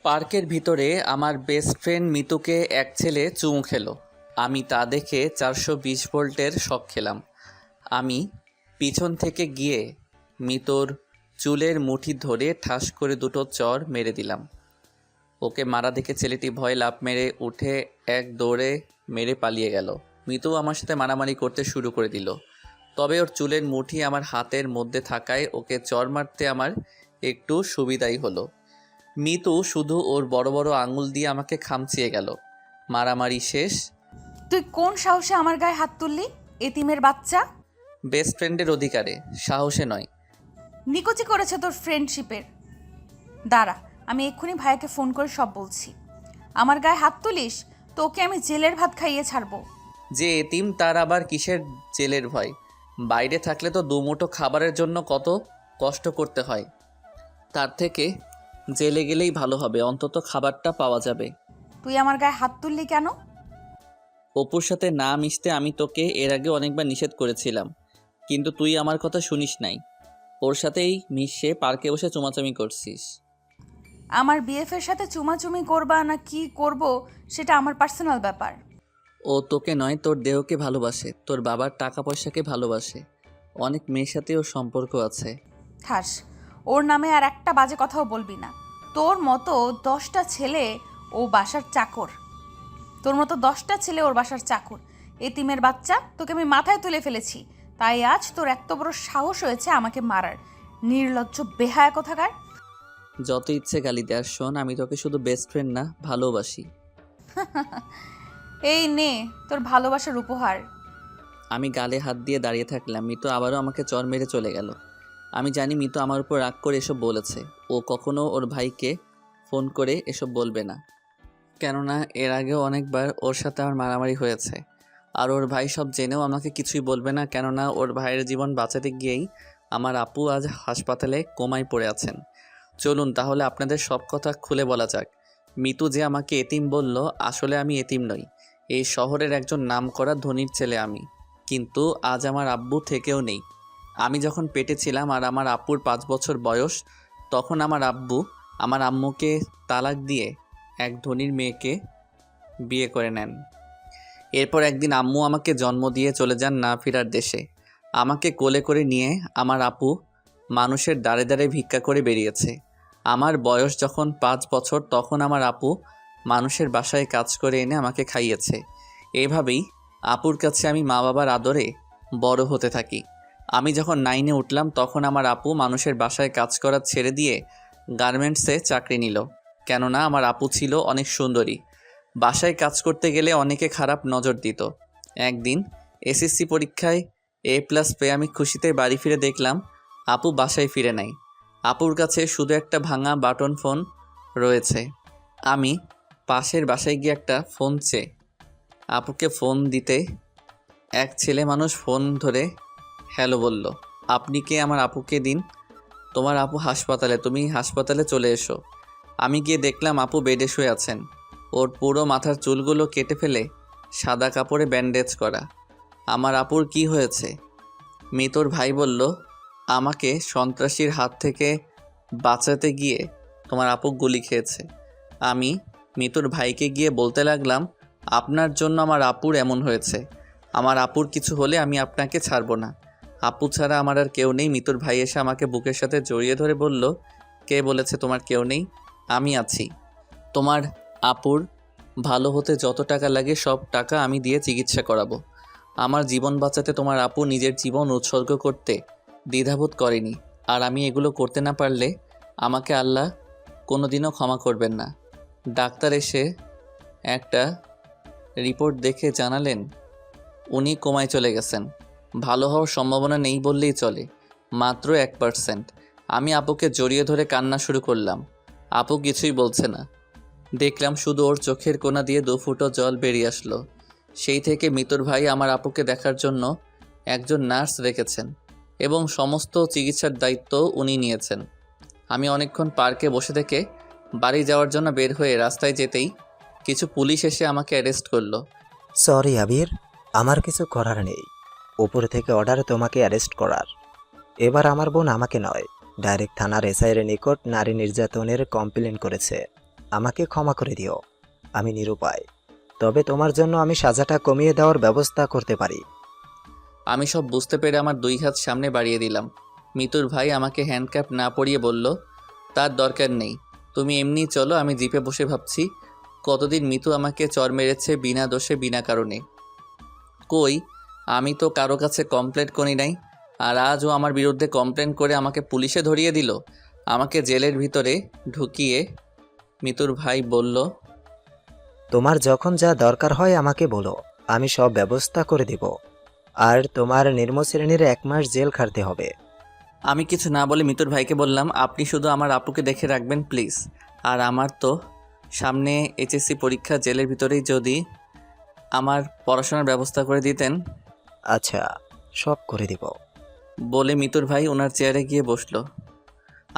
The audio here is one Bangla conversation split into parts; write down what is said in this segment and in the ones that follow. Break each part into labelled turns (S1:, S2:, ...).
S1: পার্কের ভিতরে আমার বেস্ট ফ্রেন্ড মিতুকে এক ছেলে চুমু খেলো। আমি তা দেখে 420 ভোল্টের শক খেলাম। আমি পিছন থেকে গিয়ে মিতুর চুলের মুঠি ধরে ঠাস করে দুটো চড় মেরে দিলাম। ওকে মারা দেখে ছেলেটি ভয়ে লাফ মেরে উঠে এক দৌড়ে মেরে পালিয়ে গেল। মিতু আমার সাথে মারামারি করতে শুরু করে দিল। তবে ওর চুলের মুঠি আমার হাতের মধ্যে থাকায় ওকে চড় মারতে আমার একটু সুবিধাই হলো। মিতু শুধু ওর বড় বড় আঙুল দিয়ে আমাকে খামচিয়ে গেল। মারামারি শেষ।
S2: তুই কোন সাহসে আমার গায়ে হাত তুললি, এতিমের বাচ্চা?
S1: বেস্ট ফ্রেন্ডের অধিকারে, সাহসে নয়।
S2: নিকুচি করেছে তোর ফ্রেন্ডশিপের। দাঁড়া, আমি এক্ষুনি ভাইয়াকে ফোন করে সব বলছি। আমার গায়ে হাত তুলিস, তোকে আমি জেলের ভাত খাইয়ে ছাড়বো।
S1: যে এতিম তার আবার কিসের জেলের ভয়? বাইরে থাকলে তো দুমুঠো খাবারের জন্য কত কষ্ট করতে হয়। তার থেকে জেলে গেলেই ভালো হবে, অন্তত খাবারটা পাওয়া যাবে।
S2: তুই আমার গায়ে হাত তুললি কেন?
S1: অপুর সাথে না মিশতে আমি তোকে এর আগে অনেকবার নিষেধ করেছিলাম, কিন্তু তুই আমার কথা শুনিস নাই। ওর সাথেই মিশে পার্কে বসে চুমাচামি করছিস।
S2: আমার বিএফের সাথে চুমাচুমি করবা না কি করব সেটা আমার পার্সোনাল ব্যাপার।
S1: ও তোকে নয়, তোর দেহকে ভালোবাসে, তোর বাবার টাকা পয়সাকে ভালোবাসে। অনেক মেয়ের সাথে ওর সম্পর্ক আছে।
S2: থাস, ওর নামে আর একটা বাজে কথাও বলবি না। তোর মতো 10টা ছেলে ও বাসার চাকর। তোর মতো 10টা ছেলে ওর বাসার চাকর। এতিমের বাচ্চা, তোকে আমি মাথায় তুলে ফেলেছি, তাই আজ তোর এত বড় সাহস হয়েছে আমাকে মারার। নির্লজ্জ বেহায়া কোথাকার।
S1: যত ইচ্ছে গালি দেয়ার, শোন, আমি তোকে শুধু বেস্ট ফ্রেন্ড না, ভালোবাসি।
S2: এই নে তোর ভালোবাসার উপহার।
S1: আমি গালে হাত দিয়ে দাঁড়িয়ে থাকলাম। মিতু আবারও আমাকে চর মেরে চলে গেল। আমি জানি মিতু আমার উপর রাগ করে এসব বলেছে। ও কখনো ওর ভাইকে ফোন করে এসব বলবে না, কেননা এর আগেও অনেকবার ওর সাথে আমার মারামারি হয়েছে। আর ওর ভাই সব জেনেও আমাকে কিছুই বলবে না, কেননা ওর ভাইয়ের জীবন বাঁচাতে গিয়েই আমার আপু আজ হাসপাতালে কোমায় পড়ে আছেন। চলুন তাহলে আপনাদের সব কথা খুলে বলা যাক। মিতু যে আমাকে এতিম বলল, আসলে আমি এতিম নই। এই শহরের একজন নামকরা ধনীর ছেলে আমি, কিন্তু আজ আমার আব্বু থেকেও নেই। আমি যখন পেটে ছিলাম আর আমার আব্বুর 5 বছর বয়স, তখন আমার আব্বু আমার আম্মুকে তালাক দিয়ে এক ধনীর মেয়েকে বিয়ে করে নেন। এরপর একদিন আম্মু আমাকে জন্ম দিয়ে চলে যান না ফেরার দেশে। আমাকে কোলে করে নিয়ে আমার আপু মানুষের দ্বারে দ্বারে ভিক্ষা করে বেরিয়েছে। আমার বয়স যখন 5 বছর, তখন আমার আপু মানুষের বাসায় কাজ করে এনে আমাকে খাইয়েছে। এভাবেই আপুর কাছে আমি মা বাবার আদরে বড় হতে থাকি। আমি যখন 9-এ উঠলাম, তখন আমার আপু মানুষের বাসায় কাজ করা ছেড়ে দিয়ে গার্মেন্টসে চাকরি নিল, কেননা আমার আপু ছিল অনেক সুন্দরী। বাসায় কাজ করতে গেলে অনেকে খারাপ নজর দিত। একদিন এসএসসি পরীক্ষায় A+ পেয়ে আমি খুশিতে বাড়ি ফিরে দেখলাম আপু বাসায় ফিরে নাই। আপুর কাছে শুধু একটা ভাঙা বাটন ফোন রয়েছে। আমি পাশের বাসায় গিয়ে একটা ফোন চেয়ে আপুকে ফোন দিতে এক ছেলে মানুষ ফোন ধরে হ্যালো বলল। আপনি কে? আমার আপুকে দিন। তোমার আপু হাসপাতালে, তুমি হাসপাতালে চলে এসো। আমি গিয়ে দেখলাম আপু বেডে শুয়ে আছেন। ওর পুরো মাথার চুলগুলো কেটে ফেলে সাদা কাপড়ে ব্যান্ডেজ করা। আমার আপুর কি হয়েছে? মিতুর ভাই বলল, আমাকে সন্ত্রাসীর হাত থেকে বাঁচাতে গিয়ে তোমার আপু গুলি খেয়েছে। আমি মিতুর ভাইকে গিয়ে বলতে লাগলাম, আপনার জন্য আমার আপুর এমন হয়েছে। আমার আপুর কিছু হলে আমি আপনাকে ছাড়বো না। আপু ছাড়া আমার আর কেউ নেই। মিতুর ভাই এসে আমাকে বুকের সাথে জড়িয়ে ধরে বলল, কে বলেছে তোমার কেউ নেই? আমি আছি। তোমার আপুর ভালো হতে যত টাকা লাগে সব টাকা আমি দিয়ে চিকিৎসা করাবো। আমার জীবন বাঁচাতে তোমার আপু নিজের জীবন উৎসর্গ করতে দ্বিধাবোধ করেনি। আর আমি এগুলো করতে না পারলে আমাকে আল্লাহ কোনোদিনও ক্ষমা করবেন না। ডাক্তার এসে একটা রিপোর্ট দেখে জানালেন উনি কোমায় চলে গেছেন। ভালো হওয়ার সম্ভাবনা নেই বললেই চলে, মাত্র 1%। আমি আপুকে জড়িয়ে ধরে কান্না শুরু করলাম। আপু কিছুই বলছে না। দেখলাম শুধু ওর চোখের কোণা দিয়ে 2 ফুঁটো জল বেরিয়ে আসলো। সেই থেকে মিতুর ভাই আমার আপুকে দেখার জন্য একজন নার্স রেখেছেন এবং সমস্ত চিকিৎসার দায়িত্ব উনি নিয়েছেন। আমি অনেকক্ষণ পার্কে বসে থেকে বাড়ি যাওয়ার জন্য বের হয়ে রাস্তায় যেতেই কিছু পুলিশ এসে আমাকে অ্যারেস্ট করলো।
S3: সরি আবির, আমার কিছু করার নেই। উপর থেকে অর্ডার তোমাকে অ্যারেস্ট করার। এবার আমার বোন আমাকে নয়, ডাইরেক্ট থানার এসআইয়ের নিকট নারী নির্যাতনের কমপ্লেন করেছে। আমাকে ক্ষমা করে দিও। আমি নিরুপায়, তবে তোমার জন্য আমি সাজাটা কমিয়ে দেওয়ার ব্যবস্থা করতে পারি।
S1: আমি সব বুঝতে পেরে আমার 2 হাত সামনে বাড়িয়ে দিলাম। মিতুর ভাই আমাকে হ্যান্ডক্যাপ না পরিয়ে বলল, তার দরকার নেই, তুমি এমনি চলো। আমি জিপে বসে ভাবছি কতদিন মিতু আমাকে চর মেরেছে বিনা দোষে বিনা কারণে। কই, আমি তো কারো কাছে কমপ্লেন করি নাই, আর আজও আমার বিরুদ্ধে কমপ্লেন করে আমাকে পুলিশে ধরিয়ে দিল। আমাকে জেলের ভিতরে ঢুকিয়ে মিতুর ভাই বলল,
S3: তোমার যখন যা দরকার হয় আমাকে বলো, আমি সব ব্যবস্থা করে দিব। আর তোমার নিম্ন শ্রেণীর 1 মাস জেল খাটতে হবে।
S1: আমি কিছু না বলে মিতুর ভাইকে বললাম, আপনি শুধু আমার আপুকে দেখে রাখবেন প্লিজ। আর আমার তো সামনে এইচএসসি পরীক্ষা, জেলের ভিতরেই যদি আমার পড়াশোনার ব্যবস্থা করে দিতেন।
S3: আচ্ছা, সব করে দিব।
S1: বলে মিতুর ভাই ওনার চেয়ারে গিয়ে বসলো।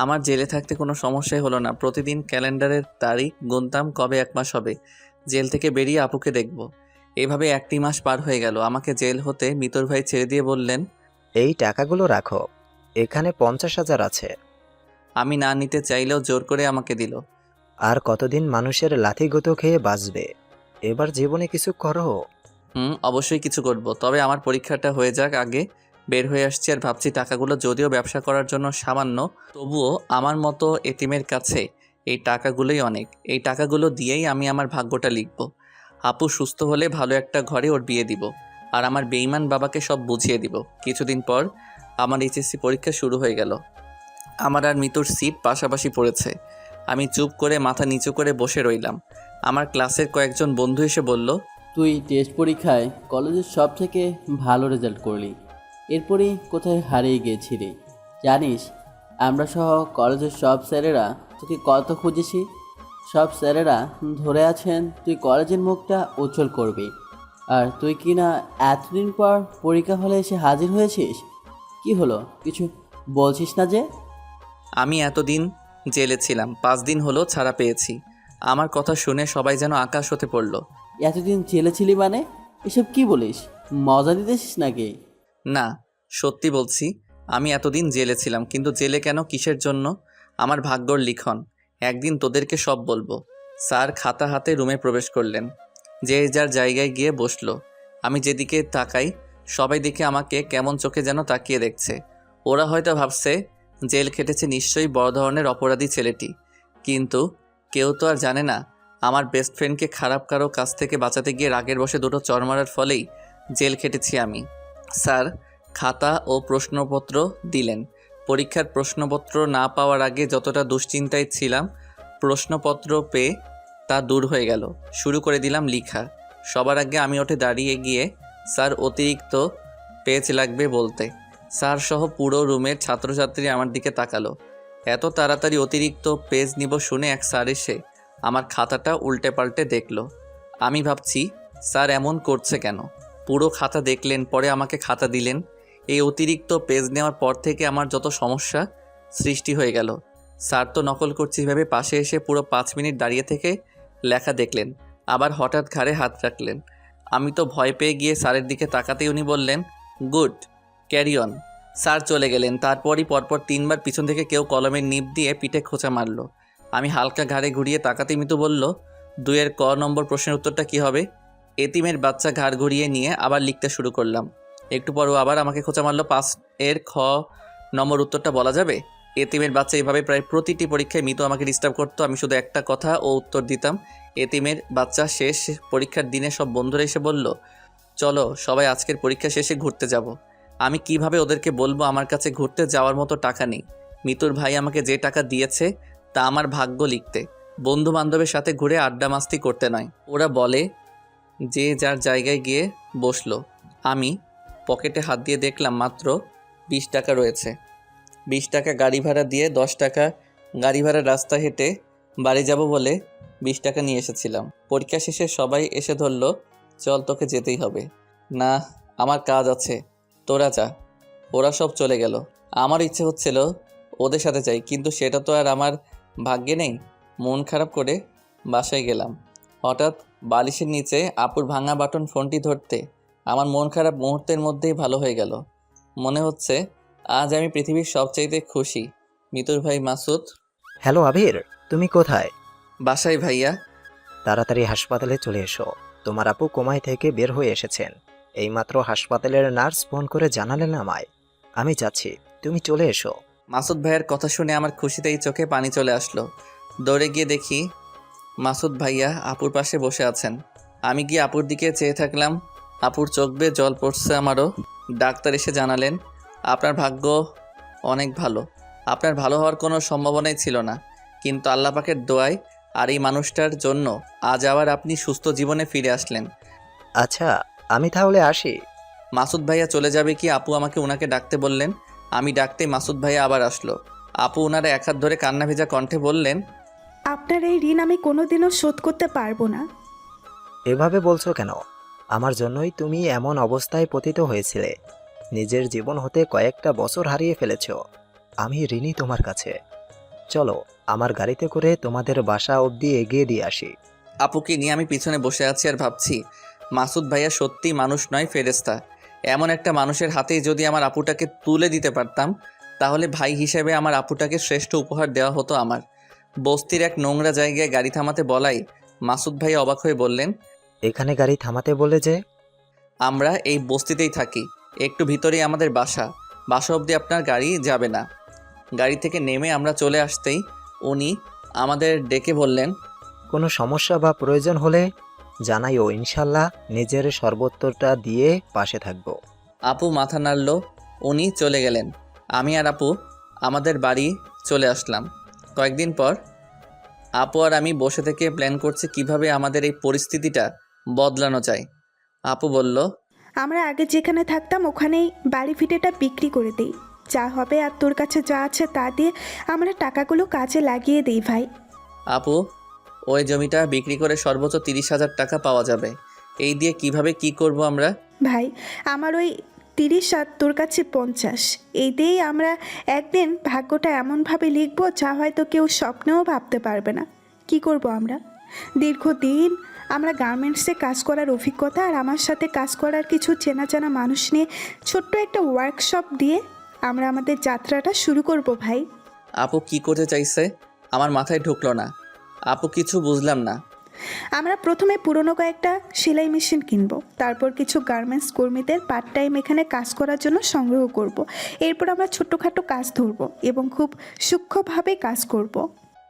S1: আমার জেলে থাকতে কোনো সমস্যাই হলো না। প্রতিদিন ক্যালেন্ডারের তারিখ গুনতাম, কবে 1 মাস হবে, জেল থেকে বেরিয়ে আপুকে দেখব। এভাবে 1টি মাস পার হয়ে গেল। আমাকে জেল হতে মিতুর ভাই ছেড়ে দিয়ে বললেন,
S3: এই টাকাগুলো রাখো, এখানে 50,000 আছে।
S1: আমি না নিতে চাইলেও জোর করে আমাকে দিল।
S3: আর কতদিন মানুষের লাথিগুঁতো খেয়ে বাঁচবে? এবার জীবনে কিছু করো।
S1: অবশ্যই কিছু করব, তবে আমার পরীক্ষাটা হয়ে যাক আগে। বের হয়ে আসছি আর ভাবছি টাকাগুলো যদিও ব্যবসা করার জন্য সামান্য, তবুও আমার মতো এতিমের কাছে এই টাকাগুলোই অনেক। এই টাকাগুলো দিয়েই আমি আমার ভাগ্যটা লিখব। আপু সুস্থ হলে ভালো একটা ঘরে ওর বিয়ে দিব, আর আমার বেঈমান বাবাকে সব বুঝিয়ে দিব। কিছুদিন পর আমার এইচএসসি পরীক্ষা শুরু হয়ে গেল। আমার আর মিতুর সিট পাশাপাশি পড়েছে। আমি চুপ করে মাথা নিচু করে বসে রইলাম। আমার ক্লাসের কয়েকজন বন্ধু এসে বলল,
S4: তুই টেস্ট পরীক্ষায় কলেজের সব থেকে ভালো রেজাল্ট করলি, এরপরই কোথায় হারিয়ে গিয়েছিলি জানিস? আমরা সহ কলেজের সব স্যারেরা তোকে কত খুঁজেছি। সব স্যারেরা ধরে আছেন তুই কলেজের মুখটা উজ্জ্বল করবি, আর তুই কি না এতদিন পর পরীক্ষা হলে এসে হাজির হয়েছিস। কি হলো, কিছু বলছিস না যে?
S1: আমি এতদিন জেলে ছিলাম, 5 দিন হলো ছাড়া পেয়েছি। আমার কথা শুনে সবাই যেন আকাশ হতে পড়ল।
S4: এতদিন জেলে ছিলি মানে? এসব কি বলিস, মজা দিতেছিস নাকি?
S1: না, সত্যি বলছি, আমি এতদিন জেলে ছিলাম। কিন্তু জেলে কেন, কিসের জন্য? আমার ভাগ্যর লিখন। একদিন তোদেরকে সব বলবো। স্যার খাতা হাতে রুমে প্রবেশ করলেন। যে যার জায়গায় গিয়ে বসলো। আমি যেদিকে তাকাই সবাই দেখে আমাকে কেমন চোখে যেন তাকিয়ে দেখছে। ওরা হয়তো ভাবছে জেল খেটেছে নিশ্চয়ই বড় ধরনের অপরাধী ছেলেটি। কিন্তু কেউ তো আর জানে না আমার বেস্ট ফ্রেন্ডকে খারাপ কারো কাছ থেকে বাঁচাতে গিয়ে রাগের বশে 2টো চর মারার ফলেই জেল খেটেছি আমি। স্যার খাতা ও প্রশ্নপত্র দিলেন। পরীক্ষার প্রশ্নপত্র না পাওয়ার আগে যতটা দুশ্চিন্তায় ছিলাম, প্রশ্নপত্র পেয়ে তা দূর হয়ে গেল। শুরু করে দিলাম লেখা। সবার আগে আমি উঠে দাঁড়িয়ে গিয়ে, স্যার অতিরিক্ত পেজ লাগবে বলতে। স্যার সহ পুরো রুমের ছাত্রছাত্রী আমার দিকে তাকালো। এত তাড়াতাড়ি অতিরিক্ত পেজ নিব শুনে এক স্যার এসে আমার খাতাটা উল্টে পাল্টে দেখলো। আমি ভাবছি স্যার এমন করছে কেন। পুরো খাতা দেখলেন, পরে আমাকে খাতা দিলেন। এই অতিরিক্ত পেজ নেওয়ার পর থেকে আমার যত সমস্যা সৃষ্টি হয়ে গেল। স্যার তো নকল করছি ভেবে পাশে এসে পুরো 5 মিনিট দাঁড়িয়ে থেকে লেখা দেখলেন, আবার হঠাৎ ঘাড়ে হাত রাখলেন। আমি তো ভয় পেয়ে গিয়ে স্যারের দিকে তাকাতেই উনি বললেন, গুড, ক্যারি অন। স্যার চলে গেলেন। তারপরই পরপর 3 বার পিছন থেকে কেউ কলমের নিব দিয়ে পিঠে খোঁচা মারল। আমি হালকা ঘাড়ে ঘুরিয়ে তাকাতেই মিতু বলল, 2 ক নম্বর প্রশ্নের উত্তরটা কি হবে? এতিমের বাচ্চা ঘাড় ঘুরিয়ে নিয়ে আবার লিখতে শুরু করলাম। একটু পরও আবার আমাকে খোঁচা মারল, 5 খ নম্বর উত্তরটা বলা যাবে? এতিমের বাচ্চা এভাবে প্রায় প্রতিটি পরীক্ষায় মিতু আমাকে ডিস্টার্ব করতো। আমি শুধু একটা কথা ও উত্তর দিতাম, এতিমের বাচ্চা। শেষ পরীক্ষার দিনে সব বন্ধুরা এসে বলল, চলো সবাই আজকের পরীক্ষা শেষে ঘুরতে যাব। আমি কিভাবে ওদেরকে বলবো আমার কাছে ঘুরতে যাওয়ার মতো টাকা নেই। মিতুর ভাই আমাকে যে টাকা দিয়েছে তা আমার ভাগ্য লিখতে, বন্ধু বান্ধবের সাথে ঘুরে আড্ডা মাস্তি করতে নয়। ওরা বলে যে যার জায়গায় গিয়ে বসলো। আমি পকেটে হাত দিয়ে দেখলাম মাত্র 20 টাকা রয়েছে। 20 টাকা গাড়ি ভাড়া দিয়ে 10 টাকা গাড়ি ভাড়া রাস্তা হেঁটে বাড়ি যাব বলে 20 টাকা নিয়ে এসেছিলাম। পরীক্ষা শেষে সবাই এসে ধরলো, চল তোকে যেতেই হবে। না, আমার কাজ আছে, তোরা যা। ওরা সব চলে গেল। আমার ইচ্ছে হচ্ছিল ওদের সাথে যাই, কিন্তু সেটা তো আর আমার ভাগ্যে নেই। মন খারাপ করে বাসায় গেলাম। হঠাৎ বালিশের নিচে আপুর ভাঙা বাটন ফোনটি ধরতে আমার মন খারাপ মুহূর্তের মধ্যেই ভালো হয়ে গেল। মনে হচ্ছে আজ আমি পৃথিবীর সবচাইতে খুশি। মিতুর ভাই মাসুদ।
S3: হ্যালো আবির, তুমি কোথায়?
S1: বাসায় ভাইয়া।
S3: তাড়াতাড়ি হাসপাতালে চলে এসো। তোমার আপু কোমায় থেকে বের হয়ে এসেছেন। এইমাত্র হাসপাতালের নার্স ফোন করে জানালেন আমায়। আমি যাচ্ছি, তুমি চলে এসো।
S1: মাসুদ ভাইয়ার কথা শুনে আমার খুশিতেই চোখে পানি চলে আসলো। দৌড়ে গিয়ে দেখি মাসুদ ভাইয়া আপুর পাশে বসে আছেন। আমি গিয়ে আপুর দিকে চেয়ে থাকলাম। আপুর চোখ বেয়ে জল পড়ছে আমারও। ডাক্তার এসে জানালেন, আপনার ভাগ্য অনেক ভালো। আপনার ভালো হওয়ার কোনো সম্ভাবনাই ছিল না, কিন্তু আল্লাহ পাকের দোয়ায় আর এই মানুষটার জন্য আজ আবার আপনি সুস্থ জীবনে ফিরে আসলেন।
S3: আচ্ছা, আমি তাহলে আসি।
S1: মাসুদ ভাইয়া চলে যাবে কি আপু আমাকে ওনাকে ডাকতে বললেন। আমি ডাকতেই মাসুদ ভাইয়া আবার আসলো। আপু ওনারা এক হাত ধরে কান্না ভেজা কণ্ঠে বললেন,
S5: আপনার এই ঋণ আমি কোনোদিনও শোধ করতে পারবো না।
S3: এভাবে বলছো কেন? আমার জন্যই তুমি এমন অবস্থায় পতিত হয়েছিলে। নিজের জীবন হতে কয়েকটা বছর হারিয়ে ফেলেছ। আমি ঋণী তোমার কাছে। চলো, আমার গাড়িতে করে তোমাদের বাসা অবধি এগিয়ে দিয়ে আসি।
S1: আপুকে নিয়ে আমি পিছনে বসে আছি আর ভাবছি, মাসুদ ভাইয়া সত্যি মানুষ নয়, ফেরেস্তা। এমন একটা মানুষের হাতেই যদি আমার আপুটাকে তুলে দিতে পারতাম, তাহলে ভাই হিসেবে আমার আপুটাকে শ্রেষ্ঠ উপহার দেওয়া হতো আমার। বস্তির এক নোংরা জায়গায় গাড়ি থামাতে বলাই মাসুদ ভাই অবাক হয়ে বললেন,
S3: এখানে গাড়ি থামাতে বলে যে?
S1: আমরা এই বস্তিতেই থাকি, একটু ভিতরেই আমাদের বাসা। বাসা অবধি আপনার গাড়ি যাবে না। গাড়ি থেকে নেমে আমরা চলে আসতেই উনি আমাদের ডেকে বললেন,
S3: কোনো সমস্যা বা প্রয়োজন হলে জানাইও, ইনশাল্লাহ নিজের সর্বোত্তরটা দিয়ে পাশে থাকবো।
S1: আপু মাথা নাড়ল। উনি চলে গেলেন। আমি আর আপু আমাদের বাড়ি চলে আসলাম। কয়েকদিন পর আপু আর আমি বসে থেকে প্ল্যান করছি কিভাবে আমাদের এই পরিস্থিতিটা বদলানো যায়। আপু বলল,
S5: আমরা আগে যেখানে থাকতাম ওখানেই বাড়ি ভিটেটা বিক্রি করে দিই। যা হবে আর তোর কাছে যা আছে তা দিয়ে আমরা টাকাগুলো কাজে লাগিয়ে দিই ভাই।
S1: আপু, ওই জমিটা বিক্রি করে সর্বোচ্চ 30,000 টাকা পাওয়া যাবে। এই দিয়ে কিভাবে কি করব আমরা?
S5: ভাই, আমার ওই 30 আর তোর কাছে 50, এই দিয়েই আমরা একদিন ভাগ্যটা এমনভাবে লিখবো যা হয়তো কেউ স্বপ্নেও ভাবতে পারবে না। কি করব আমরা? দীর্ঘদিন আমরা গার্মেন্টসে কাজ করার অভিজ্ঞতা আর আমার সাথে কাজ করার কিছু চেনা জানা মানুষ নিয়ে ছোট্ট একটা ওয়ার্কশপ দিয়ে আমরা আমাদের যাত্রাটা শুরু করব ভাই।
S1: আপু কি করতে চাইছে আমার মাথায় ঢুকলো না। আপু কিছু বুঝলাম না।
S5: আমরা প্রথমে পুরনো কয়েকটা সেলাই মেশিন কিনবো, তারপর কিছু গার্মেন্টস কর্মীদের পার্ট টাইম এখানে কাজ করার জন্য সংগ্রহ করব। এরপর আমরা ছোট্টখাটো কাজ ধরবো এবং খুব সূক্ষ্মভাবে কাজ করব।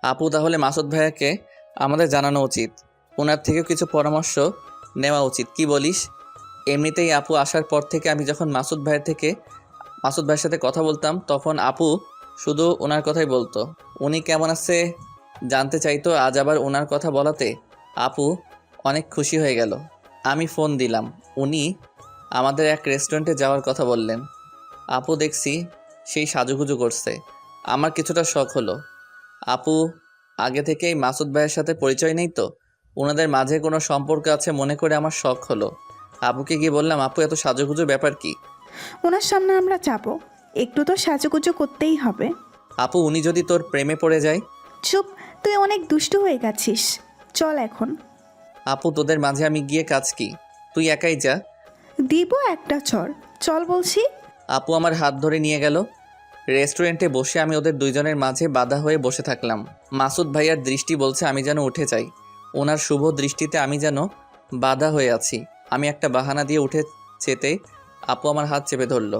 S1: আপু তাহলে মাসুদ ভাইয়াকে আমাদের জানানো উচিত, ওনার থেকেও কিছু পরামর্শ নেওয়া উচিত, কি বলিস? এমনিতেই আপু আসার পর থেকে আমি যখন মাসুদ ভাইয়ের সাথে কথা বলতাম, তখন আপু শুধু ওনার কথাই বলতো। উনি কেমন আছে জানতে চাইতো। আজ আবার ওনার কথা বলাতে আপু অনেক খুশি হয়ে গেল। আমি ফোন দিলাম। উনি আমাদের এক রেস্টুরেন্টে যাওয়ার কথা বললেন। আপু দেখছি সেই সাজুগুজু করছে। আমার কিছুটা শখ হলো। আপু আগে থেকেই মাসুদ ভাইয়ের সাথে পরিচয় নেই তো, ওনাদের মাঝে কোনো সম্পর্ক আছে মনে করে আমার শখ হলো। আপুকে গিয়ে বললাম, আপু এত সাজুগুজু ব্যাপার কি?
S5: ওনার সামনে আমরা যাব, একটু তো সাজুগুজু করতেই হবে।
S1: আপু উনি যদি তোর প্রেমে পড়ে যায়?
S5: চুপ, তুই অনেক দুষ্টু হয়ে গেছিস, চল এখন।
S1: আপু তোদের মাঝে আমি গিয়ে কাজ কি? তুই একাই যা।
S5: দিব একটা চর, চল বলছি।
S1: আপু আমার হাত ধরে নিয়ে গেল। রেস্টুরেন্টে বসে আমি ওদের দুইজনের মাঝে বাধা হয়ে বসে থাকলাম। মাসুদ ভাইয়ার দৃষ্টি বলছে আমি যেন উঠে যাই। ওনার শুভ দৃষ্টিতে আমি যেন বাধা হয়ে আছি। আমি একটা বাহানা দিয়ে উঠে যেতে আপু আমার হাত চেপে ধরলো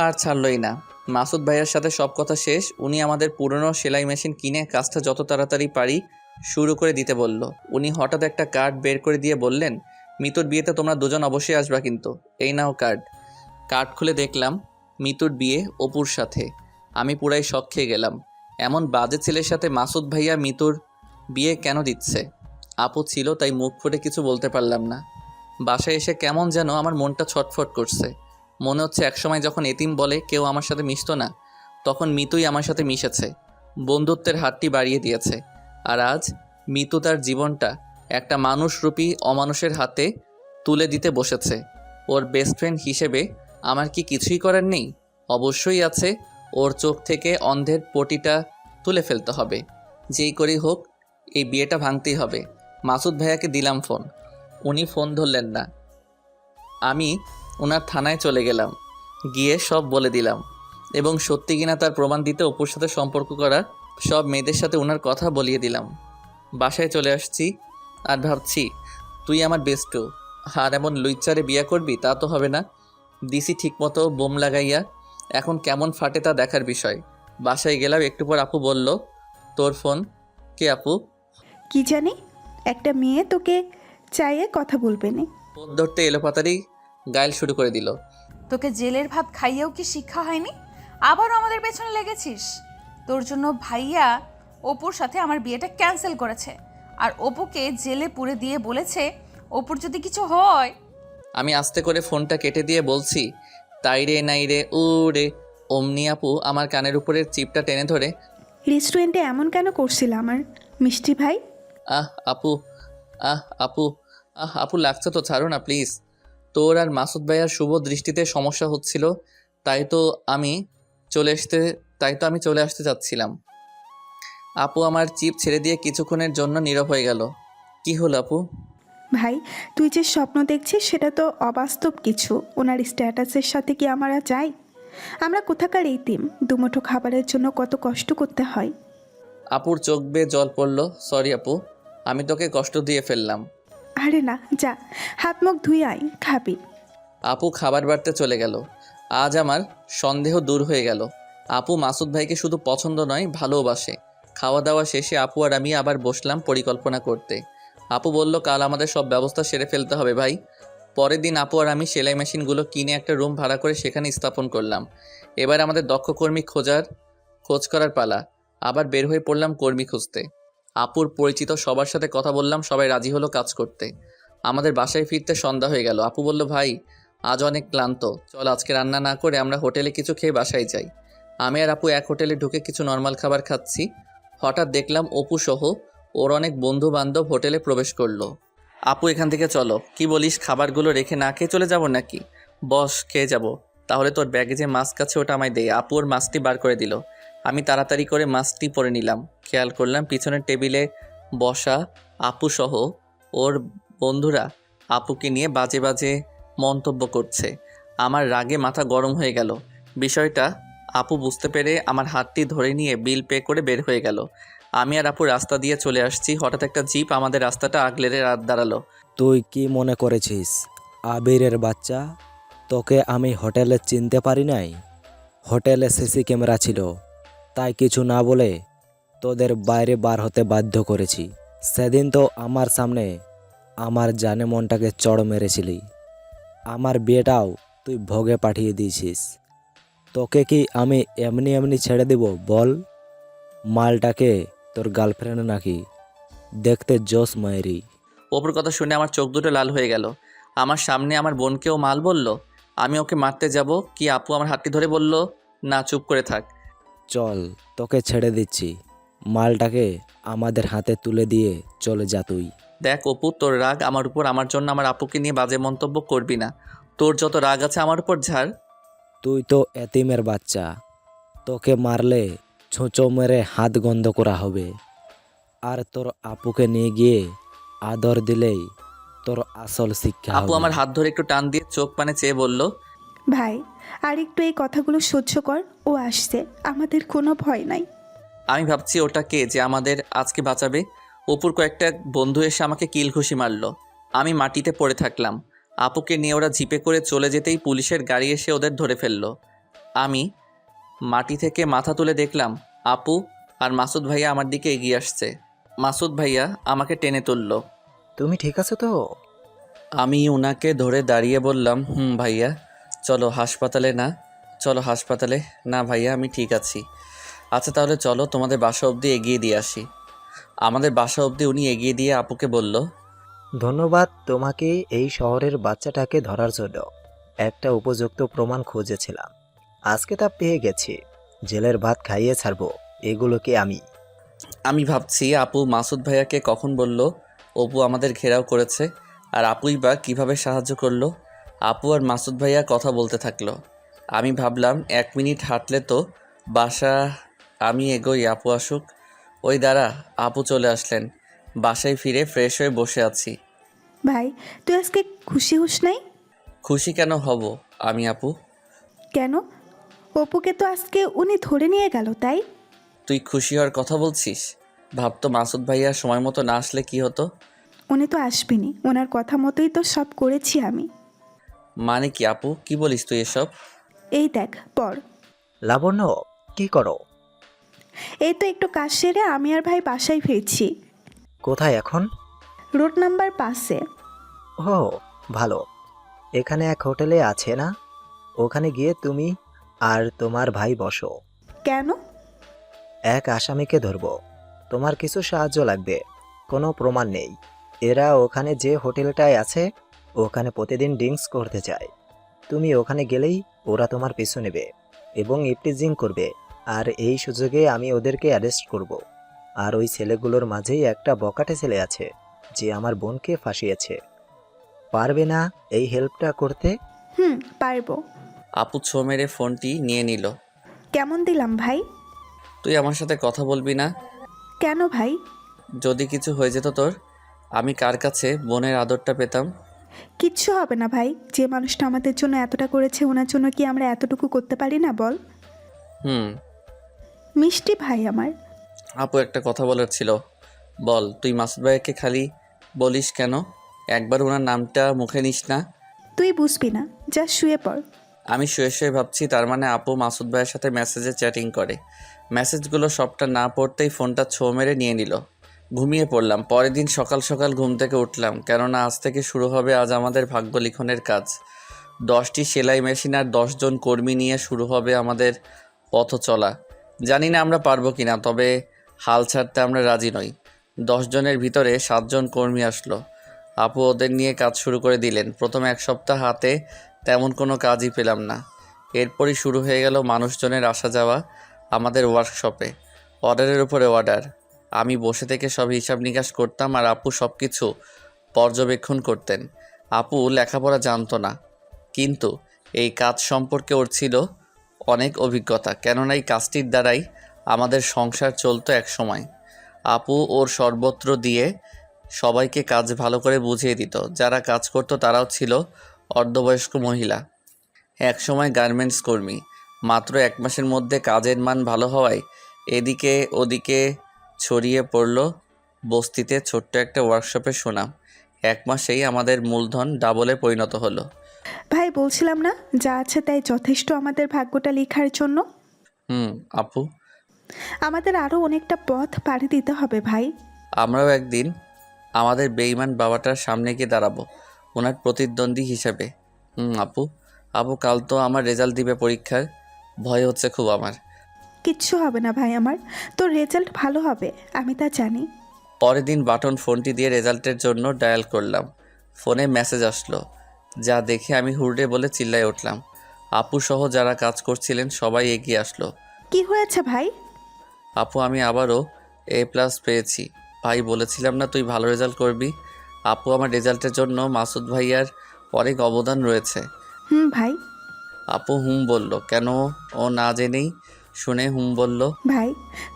S1: আর ছাড়লই না। মাসুদ ভাইয়ার সাথে সব কথা শেষ। উনি আমাদের পুরনো সেলাই মেশিন কিনে কাজটা যত তাড়াতাড়ি পারি শুরু করে দিতে বলল। উনি হঠাৎ একটা কার্ড বের করে দিয়ে বললেন, মিতুর বিয়েতে তোমরা দুজন অবশ্যই আসবা কিন্তু। এই নাও কার্ড। কার্ড খুলে দেখলাম মিতুর বিয়ে অপুর সাথে। আমি পুরাই শক খেয়ে গেলাম। এমন বাজে ছেলের সাথে মাসুদ ভাইয়া মিতুর বিয়ে কেন দিচ্ছে? আপু ছিল তাই মুখ ফুটে কিছু বলতে পারলাম না। বাসায় এসে কেমন যেন আমার মনটা ছটফট করছে। মনে হচ্ছে একসময় যখন এতিম বলে কেউ আমার সাথে মিশতো না, তখন মিতুই আমার সাথে মিশেছে, বন্ধুত্বের হাতটি বাড়িয়ে দিয়েছে। আর আজ মিতু তার জীবনটা একটা মানুষরূপী অমানুষের হাতে তুলে দিতে বসেছে। ওর বেস্ট ফ্রেন্ড হিসেবে আমার কি কিছুই করার নেই? অবশ্যই আছে। ওর চোখ থেকে অন্ধের পটিটা তুলে ফেলতে হবে। যেই করেই হোক এই বিয়েটা ভাঙতেই হবে। মাসুদ ভাইয়াকে দিলাম ফোন। উনি ফোন ধরলেন না। আমি ওনার থানায় চলে গেলাম। গিয়ে সব বলে দিলাম এবং সত্যি কিনা তার প্রমাণ দিতে অপুর সাথে সম্পর্ক করা সব মেয়েদের সাথে ওনার কথা বলিয়ে দিলাম। বাসায় চলে আসছি আর ভাবছি তুই আমার বেস্টু, আর এমন লুইচারে বিয়ে করবি তা তো হবে না। দিছি ঠিকমতো বোম লাগাইয়া, এখন কেমন ফাটে তা দেখার বিষয়। বাসায় গেলাম, একটু পর আপু বলল, তোর ফোন। কে আপু?
S5: কি জানি, একটা মেয়ে তোকে চাইয়ে কথা বলবে না।
S1: ফোন ধরতে এলোপাতাড়ি গায়েল শুরু করে দিল।
S2: তোকে জেলের ভাত খাইয়েও কি শিক্ষা হয়নি? আবারও আমাদের পেছনে লেগেছিস। তোর জন্য ভাইয়া অপুর সাথে আমার বিয়েটা ক্যান্সেল করেছে, আর অপুকে জেলে পুরে দিয়ে বলেছে অপুর যদি কিছু হয়।
S1: আমি আস্তে করে ফোনটা কেটে দিয়ে বলছি, তাই রে নাই রে ও রে। অমনি আপু আমার কানের উপরের চিপটা টেনে ধরে,
S5: রেস্টুরেন্টে এমন কেন করছিল আমার মিষ্টি ভাই?
S1: আহ আপু, আহ আপু, আপু লাগছে তো, ছাড়ো না প্লিজ। তোর আর মাসুদ ভাইয়ার শুভ দৃষ্টিতে সমস্যা হচ্ছিল, তাই তো আমি আমি চলে আসতে চাচ্ছিলাম। আপু আমার চিপ ছেড়ে দিয়ে কিছুক্ষণের জন্য নীরব হয়ে গেল। কি হলো আপু?
S5: ভাই, তুই যে স্বপ্ন দেখছিস সেটা তো অবাস্তব কিছু। ওনার স্ট্যাটাসের সাথে কি আমরা যাই? আমরা কোথাকার ইতিম, দুমুঠো খাবারের জন্য কত কষ্ট করতে হয়।
S1: আপুর চোখ বেয়ে জল পড়ল। সরি আপু, আমি তোকে কষ্ট দিয়ে ফেললাম।
S5: আরে না, যা হাত মুখ ধুই আয়, খাবি।
S1: আপু খাবার বাড়তে চলে গেল। আজ আমার সন্দেহ দূর হয়ে গেল। আপু মাসুদ ভাইকে শুধু পছন্দ নয়, ভালোবাসে। খাওয়া দাওয়া শেষে আপু আর আমি আবার বসলাম পরিকল্পনা করতে। আপু বলল, কাল আমাদের সব ব্যবস্থা সেরে ফেলতে হবে ভাই। পরের দিন আপু আর আমি সেলাই মেশিনগুলো কিনে একটা রুম ভাড়া করে সেখানে স্থাপন করলাম। এবার আমাদের দক্ষ কর্মী খোঁজ করার পালা। আবার বের হয়ে পড়লাম কর্মী খুঁজতে। আপুর পরিচিত সবার সাথে কথা বললাম, সবাই রাজি হলো কাজ করতে। আমাদের বাসায় ফিরতে সন্ধ্যা হয়ে গেল। আপু বলল, ভাই আজ অনেক ক্লান্ত, চল আজকে রান্না না করে আমরা হোটেলে কিছু খেয়ে বাসায় যাই। আমি আর আপু এক হোটেলে ঢুকে কিছু নর্মাল খাবার খাচ্ছি। হঠাৎ দেখলাম অপু সহ ওর অনেক বন্ধু বান্ধব হোটেলে প্রবেশ করলো। আপু এখান থেকে চলো। কি বলিস, খাবারগুলো রেখে না খেয়ে চলে যাব নাকি? বস, খেয়ে যাব। তাহলে তোর ব্যাগে যে মাস্ক আছে ওটা আমায় দে। আপু ওর মাস্কটি বার করে দিল। আমি তাড়াতাড়ি করে মাস্কটি পরে নিলাম। খেয়াল করলাম পিছনের টেবিলে বসা আপু সহ ওর বন্ধুরা আপুকে নিয়ে বাজে বাজে মন্তব্য করছে। আমার রাগে মাথা গরম হয়ে গেল। বিষয়টা আপু বুঝতে পেরে আমার হাতটি ধরে নিয়ে বিল পে করে বের হয়ে গেল। আমি আর আপু রাস্তা দিয়ে চলে আসছি, হঠাৎ একটা জিপ আমাদের রাস্তাটা আগলে দাঁড়ালো।
S6: তুই কি মনে করেছিস আবিরের বাচ্চা? তোকে আমি হোটেলে চিনতে পারি নাই? হোটেলে সিসি ক্যামেরা ছিল, তাই কিছু না বলে তোদের বাইরে বার হতে বাধ্য করেছি। সেদিন তো আমার সামনে আমার জানে মনটাকে চড় মেরেছিলি। আমার বিয়েটাও তুই ভোগে পাঠিয়ে দিয়েছিস। তোকে কি আমি এমনি এমনি ছেড়ে দিব বল? মালটাকে তোর গার্লফ্রেন্ড নাকি? দেখতে জোস মায়েরি।
S1: অপুর কথা শুনে আমার চোখ দুটো লাল হয়ে গেল। আমার সামনে আমার বোনকেও মাল বলল। আমি ওকে মারতে যাব কি আপু আমার হাতটি ধরে বলল, না চুপ করে থাক।
S6: চল, তোকে ছেড়ে দিচ্ছি। মালটাকে আমাদের হাতে তুলে দিয়ে চলে যা তুই।
S1: দেখ অপু, তোর রাগ আমার উপর, আমার জন্য আমার আপুকে নিয়ে বাজে মন্তব্য করবি না। তোর যত রাগ আছে আমার উপর ঝাড়।
S6: তুই তো এতিমের বাচ্চা, তোকে মারলে ছুঁচো মেরে হাত গন্ধ করা হবে। আর তোর আপুকে নিয়ে গিয়ে আদর দিলেই তোর আসল শিক্ষা
S1: আপু
S6: হবে।
S1: আমার হাত ধরে একটু টান দিয়ে চোখ পানে চেয়ে বলল,
S5: ভাই, আর একটু এই কথাগুলো সহ্য কর। ও আসছে, আমাদের কোনো ভয় নাই।
S1: আমি ভাবছি ওটা কে যে আমাদের আজকে বাঁচাবে। অপুর কয়েকটা বন্ধু এসে আমাকে কিল ঘুষি মারলো। আমি মাটিতে পড়ে থাকলাম। আপুকে নিয়ে ওরা জিপে করে চলে যেতেই পুলিশের গাড়ি এসে ওদের ধরে ফেললো। আমি মাটি থেকে মাথা তুলে দেখলাম আপু আর মাসুদ ভাইয়া আমার দিকে এগিয়ে আসছে। মাসুদ ভাইয়া আমাকে টেনে তুলল।
S3: তুমি ঠিক আছো তো?
S1: আমি ওনাকে ধরে দাঁড়িয়ে বললাম, ভাইয়া চলো হাসপাতালে। না ভাইয়া, আমি ঠিক আছি। আচ্ছা তাহলে চলো তোমাদের বাসা অবধি এগিয়ে দিয়ে আসি। আমাদের বাসা অবধি উনি এগিয়ে দিয়ে আপুকে বলল,
S3: ধন্যবাদ তোমাকে এই শহরের বাচ্চাটাকে ধরার জন্য। একটা উপযুক্ত প্রমাণ খুঁজেছিলাম, আজকে তা পেয়ে গেছি। জেলের ভাত খাইয়ে ছাড়বো এগুলোকে আমি।
S1: আমি ভাবছি আপু মাসুদ ভাইয়াকে কখন বলল অপু আমাদের ঘেরাও করেছে, আর আপুই বা কীভাবে সাহায্য করলো। আপু আর মাসুদ ভাইয়া কথা বলতে থাকলো। আমি ভাবলাম 1 মিনিট হাঁটলে তো বাসা। আমি এগোই, আপু আসুক। ওই দাঁড়া, আপু চলে আসলেন। বাসায় ফিরে ফ্রেশ হয়ে বসে আছি।
S5: ভাই, তুই আজকে খুশি হোস নাই?
S1: খুশি কেন হব আমি আপু?
S5: কেন? অপুকে তো আজকে উনি ধরে নিয়ে গেল, তাই?
S1: তুই খুশি হওয়ার কথা বলছিস? ভাবতো মাসুদ ভাইয়া সময় মতো না আসলে কি হতো।
S5: উনি তো আসবেনি, ওনার কথা মতোই তো সব করেছি আমি।
S1: মানে কি আপু, কি বলিস তুই এসব?
S5: এই দেখ পর।
S3: লাবণ্য, কি করো?
S5: এই তো একটু কাজ সেরে আমি আর ভাই বাসায় ফিরছি।
S3: কোথায় এখন?
S5: Road number 5-এ।
S3: ও, ভালো। এখানে এক হোটেলে আছে না, ওখানে গিয়ে তুমি আর তোমার ভাই বসো।
S5: কেন?
S3: এক আসামিকে ধরবো, তোমার কিছু সাহায্য লাগবে। কোনো প্রমাণ নেই। এরা ওখানে যে হোটেলটায় আছে ওখানে প্রতিদিন ড্রিঙ্কস করতে যায়। তুমি ওখানে গেলেই ওরা তোমার পিছু নেবে এবং ইপটিজিং করবে। আর এই সুযোগে আমি ওদেরকে অ্যারেস্ট করব। আর ওই ছেলেগুলোর মাঝেই একটা বকাটে ছেলে আছে যে আমার বোনকে ফাঁসিয়েছে। পারবে না এই হেল্পটা করতে?
S5: পারবো।
S1: আপু ছো মেরে ফোনটি নিয়ে নিল।
S5: কেমন দিলাম ভাই?
S1: তুই আমার সাথে কথা বলবি না?
S5: কেন ভাই?
S1: যদি কিছু হয়ে যেত তোর, আমি কার কাছে বোনের আদরটা পেতাম?
S5: কিচ্ছু হবে না ভাই, যে মানুষটা আমাদের জন্য এতটা করেছে ওনার জন্য কি আমরা এতটুকু করতে পারি না বল?
S1: হুম।
S5: মিষ্টি ভাই আমার।
S1: আপু একটা কথা বলার ছিল। বল, তুই মাসুদ ভাইয়াকে খালি বলিস কেন? একবার ওনার নামটা মুখে নিস না?
S5: তুই বুঝবি না, যা শুয়ে পড়।
S1: আমি শুয়ে শুয়ে ভাবছি, তার মানে আপু মাসুদ ভাইয়ের সাথে মেসেজে চ্যাটিং করে। মেসেজগুলো সবটা না পড়তেই ফোনটা ছো মেরে নিয়ে নিল। ঘুমিয়ে পড়লাম। পরের দিন সকাল সকাল ঘুম থেকে উঠলাম, কেননা আজ থেকে শুরু হবে আজ আমাদের ভাগ্য লিখনের কাজ। 10টি সেলাই মেশিন আর 10 জন কর্মী নিয়ে শুরু হবে আমাদের পথ চলা। জানি না আমরা পারবো কিনা, তবে হাল ছাড়তে আমরা রাজি নই। 10 জনের ভিতরে 7 জন কর্মী আসলো। আপু ওদের নিয়ে কাজ শুরু করে দিলেন। প্রথম এক সপ্তাহ হাতে তেমন কোনো কাজই পেলাম না। এরপরই শুরু হয়ে গেল মানুষজনের আসা যাওয়া আমাদের ওয়ার্কশপে। অর্ডারের উপরে অর্ডার। আমি বসে থেকে সব হিসাব নিকাশ করতাম আর আপু সব কিছু পর্যবেক্ষণ করতেন। আপু লেখাপড়া জানতো না, কিন্তু এই কাজ সম্পর্কে ওর ছিল অনেক অভিজ্ঞতা, কেননা এই কাজটির দ্বারাই আমাদের সংসার চলতো এক সময়। আপু ওর সর্বত্র দিয়ে সবাইকে কাজ ভালো করে বুঝিয়ে দিত। যারা কাজ করতো তারাও ছিল অর্ধবয়স্ক মহিলা। এক সময় গার্মেন্টস কর্মী। মাত্র 1 মাসের মধ্যে কাজের মান ভালো হওয়ায় এদিকে ওদিকে ছড়িয়ে পড়ল বস্তিতে ছোট্ট একটা ওয়ার্কশপের সুনাম। 1 মাসেই আমাদের মূলধন ডাবলে পরিণত হলো।
S5: ভাই বলছিলাম না, যা আছে তাই যথেষ্ট আমাদের ভাগ্যটা লেখার জন্য।
S1: আপু,
S5: আমাদের আরও অনেকটা পথ পাড়ি দিতে হবে ভাই।
S1: আমরাও একদিন আমাদের বেঈমান বাবাটার সামনে গিয়ে দাঁড়াবো, ওনার প্রতিদ্বন্দ্বী হিসেবে। আপু, কাল তো আমার রেজাল্ট দিবে পরীক্ষার। ভয় হচ্ছে খুব আমার।
S5: কিচ্ছু হবে না ভাই আমার, তোর রেজাল্ট ভালো হবে, আমি তা জানি।
S1: পরের দিন বাটন ফোনটি দিয়ে রেজাল্টের জন্য ডায়াল করলাম। ফোনে মেসেজ আসলো, যা দেখে আমি হুরড়ে বলে চিল্লায় উঠলাম। আপু সহ যারা কাজ করছিলেন সবাই এগিয়ে আসলো।
S5: কি হয়েছে ভাই?
S1: আপু, আমি আবারও A+ পেয়েছি। ভাই, বলেছিলাম না তুই ভালো রেজাল্ট করবি? আপু, আমার রেজাল্টের জন্য মাসুদ ভাইয়ার অনেক অবদান রয়েছে।
S5: ভাই।
S1: আপু বলল। কেন? ও না জেনেই শুনে বলল।
S5: ভাই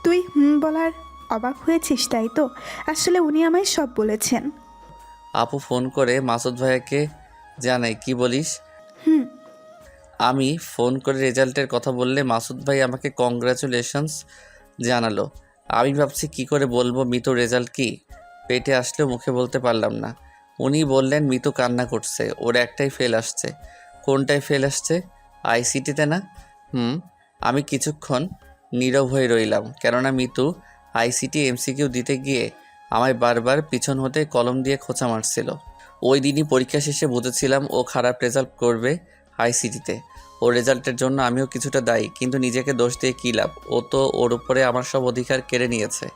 S5: তুই বলার অবাক হয়েছিস তাই তো? আসলে উনি আমায় সব বলেছেন।
S1: আপু ফোন করে মাসুদ ভাইয়াকে জানাই। কি বলিস?
S5: হুম।
S1: আমি ফোন করে রেজাল্টের কথা বললে মাসুদ ভাই আমাকে কংগ্রাচুলেশনস জানালো। আমি ভাবছি কি করে বলবো মিতুর রেজাল্ট কি, পেটে আসলেও মুখে বলতে পারলাম না। উনি বললেন মিতু কান্না করছে, ওর একটাই ফেল আসছে। কোনটায় ফেল আসছে? আইসিটিতে না? আমি কিছুক্ষণ নীরব হয়ে রইলাম, কেননা মিতু আইসিটি MCQ দিতে গিয়ে আমায় বারবার পিছন হতে কলম দিয়ে খোঁচা মারছিল। ওই দিনই পরীক্ষা শেষে বুঝেছিলাম ও খারাপ রেজাল্ট করবে আইসিটিতে। ওর রেজাল্টের জন্য আমিও কিছুটা দায়ী, কিন্তু নিজেকে দোষ দিয়ে কী লাভ? ও তো ওর উপরে আমার সব অধিকার কেড়ে নিয়েছে।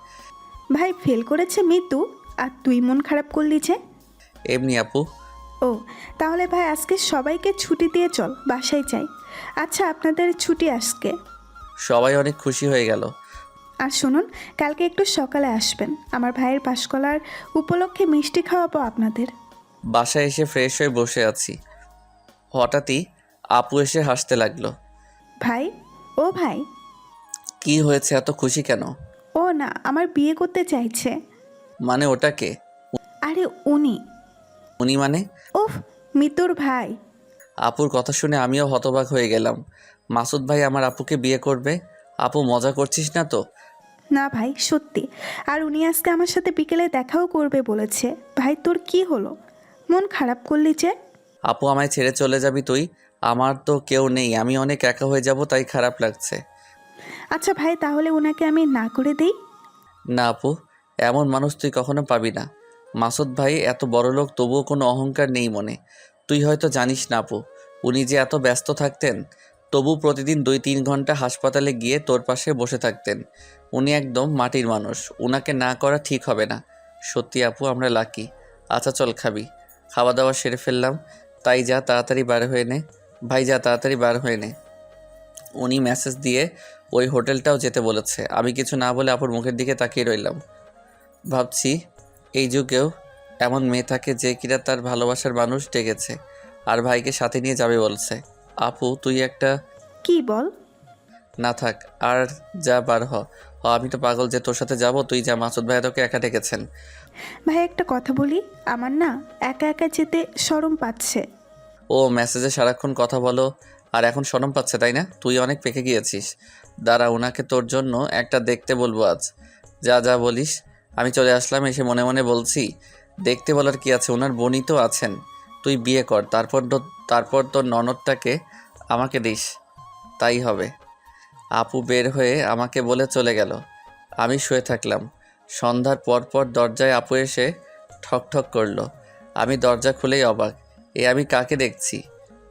S5: ভাই ফেল করেছে মিতু, আর তুই মন খারাপ করলি যে?
S1: এমনি আপু।
S5: ও, তাহলে ভাই আজকে সবাইকে ছুটি দিয়ে চল, বাসায় যাই। আচ্ছা, আপনাদের ছুটি আজকে?
S1: সবাই অনেক খুশি হয়ে গেল।
S5: আর শুনুন, কালকে একটু সকালে আসবেন, আমার ভাইয়ের পাশকলার উপলক্ষে মিষ্টি খাওয়াবো আপনাদের।
S1: বাসায় এসে ফ্রেশ হয়ে বসে আছি, হঠাৎই আপু এসে হাসতে লাগলো।
S5: ভাই, ও ভাই।
S1: কি হয়েছে, এত খুশি কেন?
S5: ও না, আমার বিয়ে করতে চাইছে।
S1: মানে ওটাকে?
S5: আরে উনি।
S1: উনি মানে?
S5: ওফ, মিতুর ভাই।
S1: আপুর কথা শুনে আমিও হতবাক হয়ে গেলাম। মাসুদ ভাই আমার আপুকে বিয়ে করবে? আপু, মজা করছিস না তো?
S5: না ভাই, সত্যি। আর উনি আজকে আমার সাথে বিকেলে দেখাও করবে বলেছে। ভাই তোর কি হলো, মন খারাপ করলি যে?
S1: আপু আমায় ছেড়ে চলে যাবি তুই? আমার তো কেউ নেই, আমি অনেক একা হয়ে যাব, তাই খারাপ লাগছে।
S5: আচ্ছা ভাই, তাহলে ওনাকে আমি না করে দেই?
S1: না আপু, এমন মানুষ তুই কখনো পাবি না। মাসুদ ভাই এত বড় লোক, তবুও কোনো অহংকার নেই মনে। তুই হয়তো জানিস না আপু, উনি যে এত ব্যস্ত থাকতেন, তবু প্রতিদিন 2-3 ঘন্টা হাসপাতালে গিয়ে তোর পাশে বসে থাকতেন। উনি একদম মাটির মানুষ, উনাকে না করা ঠিক হবে না। সত্যি আপু আমরা লাকি। আচ্ছা চল খাবি। খাওয়া দাওয়া সেরে ফেললাম, তাই যা তাড়াতাড়ি বার হয়ে নে। ভাই যা তাড়াতাড়ি বার হয়ে নে। উনি মেসেজ দিয়ে ওই হোটেলটাও যেতে বলেছে। আমি কিছু না বলে আপুর মুখের দিকে তাকিয়ে রইলাম। ভাবছি এই যুগেও এমন মেয়ে থাকে যে কিনা তার ভালোবাসার মানুষ ডেকেছে আর ভাইকে সাথে নিয়ে যাবে বলছে। আপু তুই একটা
S5: কি বল?
S1: না থাক আর, যা বার হ। আমি তো পাগল যে তোর সাথে যাব, তুই যা। মাসুদ ভাই তোকে একা ডেকেছেন।
S5: ভাই একটা কথা বলি, আমার না একা একা যেতে শরম পাচ্ছে।
S1: ও মেসেজে সারাক্ষণ কথা বলো আর এখন শরম পাচ্ছে তাই না? তুই অনেক পেকে গিয়েছিস। দাঁড়া, ওনাকে তোর জন্য একটা দেখতে বলবো আজ। যা যা বলিস। আমি চলে আসলাম, এসে মনে মনে বলছি দেখতে বলার কি আছে, ওনার বোনই তো আছেন। তুই বিয়ে কর, তারপর তোর ননদটাকে আমাকে দিস, তাই হবে। আপু বের হয়ে আমাকে বলে চলে গেল। আমি শুয়ে থাকলাম। সন্ধ্যার পর দরজায় আপু এসে ঠক ঠক করলো। আমি দরজা খুলেই অবাক। আমি কাকে দেখছি?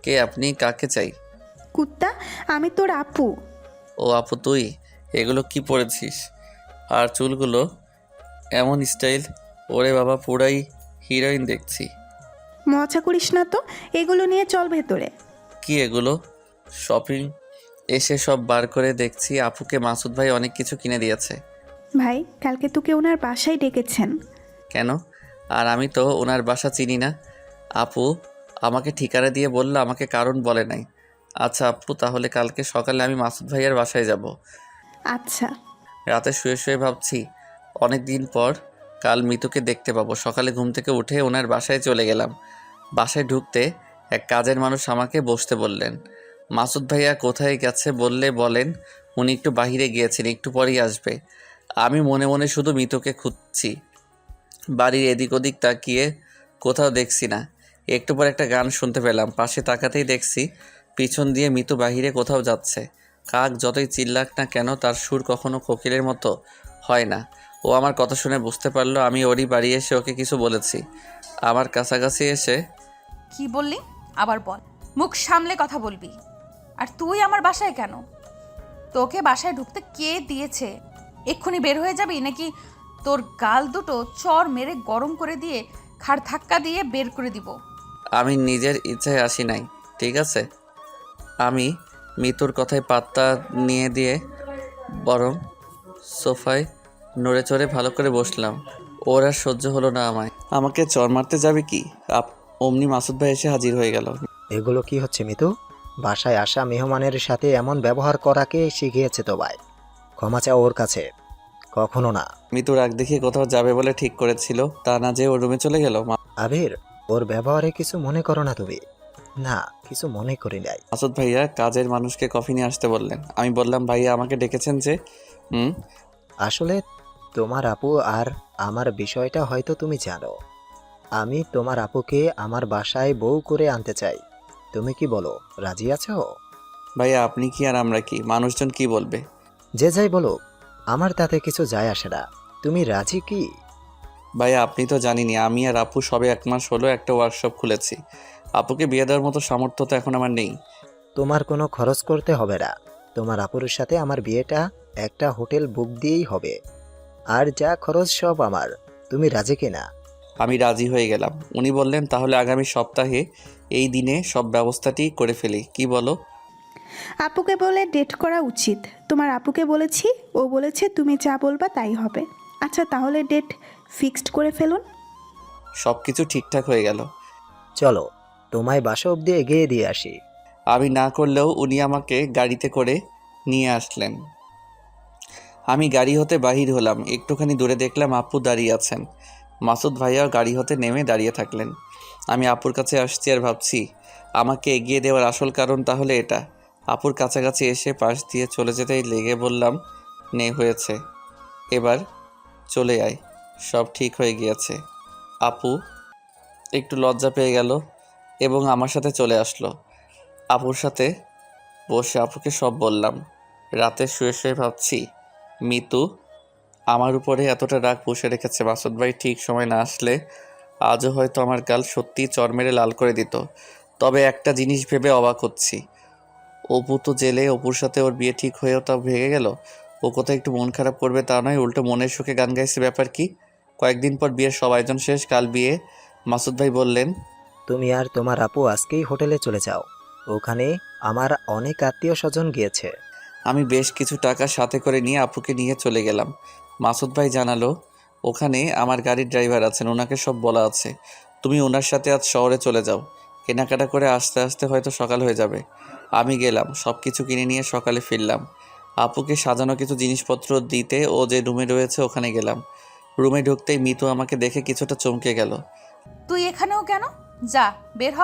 S1: কে আপনি? কাকে চাই?
S5: কুত্তা, আমি তোর আপু।
S1: ও আপু তুই, এগুলো কি পরেছিস? আর চুলগুলো এমন স্টাইল, ওরে বাবা পুরাই হিরোইন দেখছি।
S5: মজা করিস না তো, এগুলো নিয়ে চল ভেতরে।
S1: কি এগুলো? শপিং? এসে সব বার করে দেখছি আপুকে মাসুদ ভাই অনেক কিছু কিনে দিয়েছে।
S5: ভাই কালকে তোকে ওনার বাসায় ডেকেছেন।
S1: কেন? আর আমি তো ওনার বাসা চিনি না। আপু আমাকে ঠিকানা দিয়ে বললো, আমাকে কারণ বলে নাই। আচ্ছা আপু, তাহলে কালকে সকালে আমি মাসুদ ভাইয়ার বাসায় যাব।
S5: আচ্ছা।
S1: রাতে শুয়ে শুয়ে ভাবছি অনেক দিন পর কাল মিতুকে দেখতে পাবো। সকালে ঘুম থেকে উঠে ওনার বাসায় চলে গেলাম। বাসায় ঢুকতে এক কাজের মানুষ আমাকে বসতে বললেন। মাসুদ ভাইয়া কোথায় গেছে বলেন উনি একটু বাহিরে গিয়েছেন, একটু পরেই আসবে। আমি মনে মনে শুধু মিতুকে খুঁজছি। বাড়ির এদিক ওদিক তাকিয়ে কোথাও দেখছি না। একটু পর একটা গান শুনতে পেলাম, পাশে তাকাতেই দেখছি পিছন দিয়ে মিতু বাহিরে কোথাও যাচ্ছে। কাক যতই চিল্লাক না কেন, তার সুর কখনো কোকিলের মতো হয় না। ও আমার কথা শুনে বুঝতে পারলো আমি ওরই বাড়ি এসে ওকে কিছু বলেছি। আমার কাছাকাছি এসে
S2: কি বললি? আবার বল, মুখ সামলে কথা বলবি। আর তুই আমার বাসায় কেন? তোকে বাসায় ঢুকতে কে দিয়েছে? এক্ষুনি বের হয়ে যাবি নাকি তোর গাল দুটো চর মেরে গরম করে দিয়ে ঘাড় ধাক্কা দিয়ে বের করে দিব?
S1: আমি নিজের ইচ্ছায় আসি নাই, ঠিক আছে? আমি মিতুর কথায় পাত্তা নিয়ে দিয়ে বরং সোফায় নড়ে চড়ে ভালো করে বসলাম। ওর আর সহ্য হলো না আমাকে চর মারতে যাবে কি? অমনি মাসুদ ভাই এসে হাজির হয়ে গেল।
S3: এগুলো কি হচ্ছে মিতু? বাসায় আসা মেহমানের সাথে এমন ব্যবহার করাকে শিখিয়েছে তো ভাই। ক্ষমা চাও ওর কাছে। কখনো না।
S1: মিতু রাগ দেখিয়ে কোথাও যাবে বলে ঠিক করেছিল, তা না যে ওর রুমে চলে গেল।
S3: আবির, ওর ব্যবহারে কিছু মনে করো না তুমি। না, কিছু মনে করি নাই।
S1: মাসুদ ভাইয়া কাজের মানুষকে কফি নিয়ে আসতে বললেন। আমি বললাম ভাইয়া আমাকে ডেকেছেন যে?
S3: আসলে তোমার আপু আর আমার বিষয়টা হয়তো তুমি জানো। আমি তোমার আপুকে আমার বাসায় বউ করে আনতে চাই। তুমি কি বলো, রাজি আছো?
S1: ভাইয়া আপনি কি আর আমরা কি, মানুষজন কি বলবে?
S3: যে যাই বলো, আমার তাতে কিছু যায় আসে না। তুমি রাজি কি?
S1: ভাইয়া আপনি তো জানিনি, আমি আর আপু সবে 1 মাস হলো একটা ওয়ার্কশপ খুলেছি। আপুকে বিয়ে দেওয়ার মতো সামর্থ্য তো এখন আমার নেই।
S3: তোমার কোনো খরচ করতে হবে না। তোমার আপুর সাথে আমার বিয়েটা একটা হোটেল বুক দিয়েই হবে। আর যা খরচ সব আমার। তুমি রাজি কিনা?
S1: আমি রাজি হয়ে গেলাম। উনি বললেন তাহলে আগামী সপ্তাহে এই দিনে সব ব্যবস্থাটি করে ফেলি, কি বলো?
S5: আপুকে বলে ডেট করা উচিত। তোমার আপুকে বলেছি, ও বলেছে তুমি যা বলবা তাই হবে। আচ্ছা তাহলে ডেট ফিক্সড করে ফেলুন।
S1: সব কিছু ঠিকঠাক হয়ে গেল।
S3: চলো, তোমায় বাসা অব্দি এগিয়ে দিয়ে আসি।
S1: আমি না করলেও উনি আমাকে গাড়িতে করে নিয়ে আসলেন। আমি গাড়ি হতে বাহির হলাম। একটুখানি দূরে দেখলাম আপু দাঁড়িয়ে আছেন। মাসুদ ভাইয়াও গাড়ি হতে নেমে দাঁড়িয়ে থাকলেন। আমি আপুর কাছে আসছি আর ভাবছি আমাকে এগিয়ে দেওয়ার আসল কারণ তাহলে এটা। আপুর কাছাকাছি এসে পাশ দিয়ে চলে যেতেই লেগে বললাম, নে হয়েছে। এবার চলে আয়, সব ঠিক হয়ে গিয়েছে। আপু একটু লজ্জা পেয়ে গেল এবং আমার সাথে চলে আসলো। আপুর সাথে বসে আপুকে সব বললাম। রাতে শুয়ে শুয়ে ভাবছি, মিতু আমার উপরে এতটা রাগ পুষে রেখেছে। মাসুদ ভাই ঠিক সময় না আসলে আজও হয়তো আমার গাল সত্যিই চর মেরে লাল করে দিত। তবে একটা জিনিস ভেবে অবাক হচ্ছি, অপু তো জেলে, অপুর সাথে ওর বিয়ে ঠিক হয়েও তা ভেঙে গেল। ও কোথায় একটু মন খারাপ করবে তা নয়, উল্টো মনের সুখে গান গাইছে। ব্যাপার কি? কয়েকদিন পর বিয়ের সব আয়োজন শেষ, কাল বিয়ে। মাসুদ ভাই বললেন,
S3: তুমি আর তোমার আপু আজকেই হোটেলে চলে যাও। ওখানে আমার অনেক আত্মীয় স্বজন গিয়েছে।
S1: আমি বেশ কিছু টাকা সাথে করে নিয়ে আপুকে নিয়ে চলে গেলাম। মাসুদ ভাই জানালো, ওখানে আমার গাড়ির ড্রাইভার আছেন, ওনাকে সব বলা আছে। তুমি ওনার সাথে আজ শহরে চলে যাও, কেনাকাটা করে আস্তে আস্তে হয়তো সকাল হয়ে যাবে। আমি গেলাম, সব কিছু কিনে নিয়ে সকালে ফিরলাম। আপুকে সাজানো কিছু জিনিসপত্র দিতে ও যে রুমে রয়েছে ওখানে গেলাম। রুমে ঢুকতেই মিতু আমাকে দেখে কিছুটা চমকে গেল।
S2: তুই এখানেও কেন? যা, বের হ।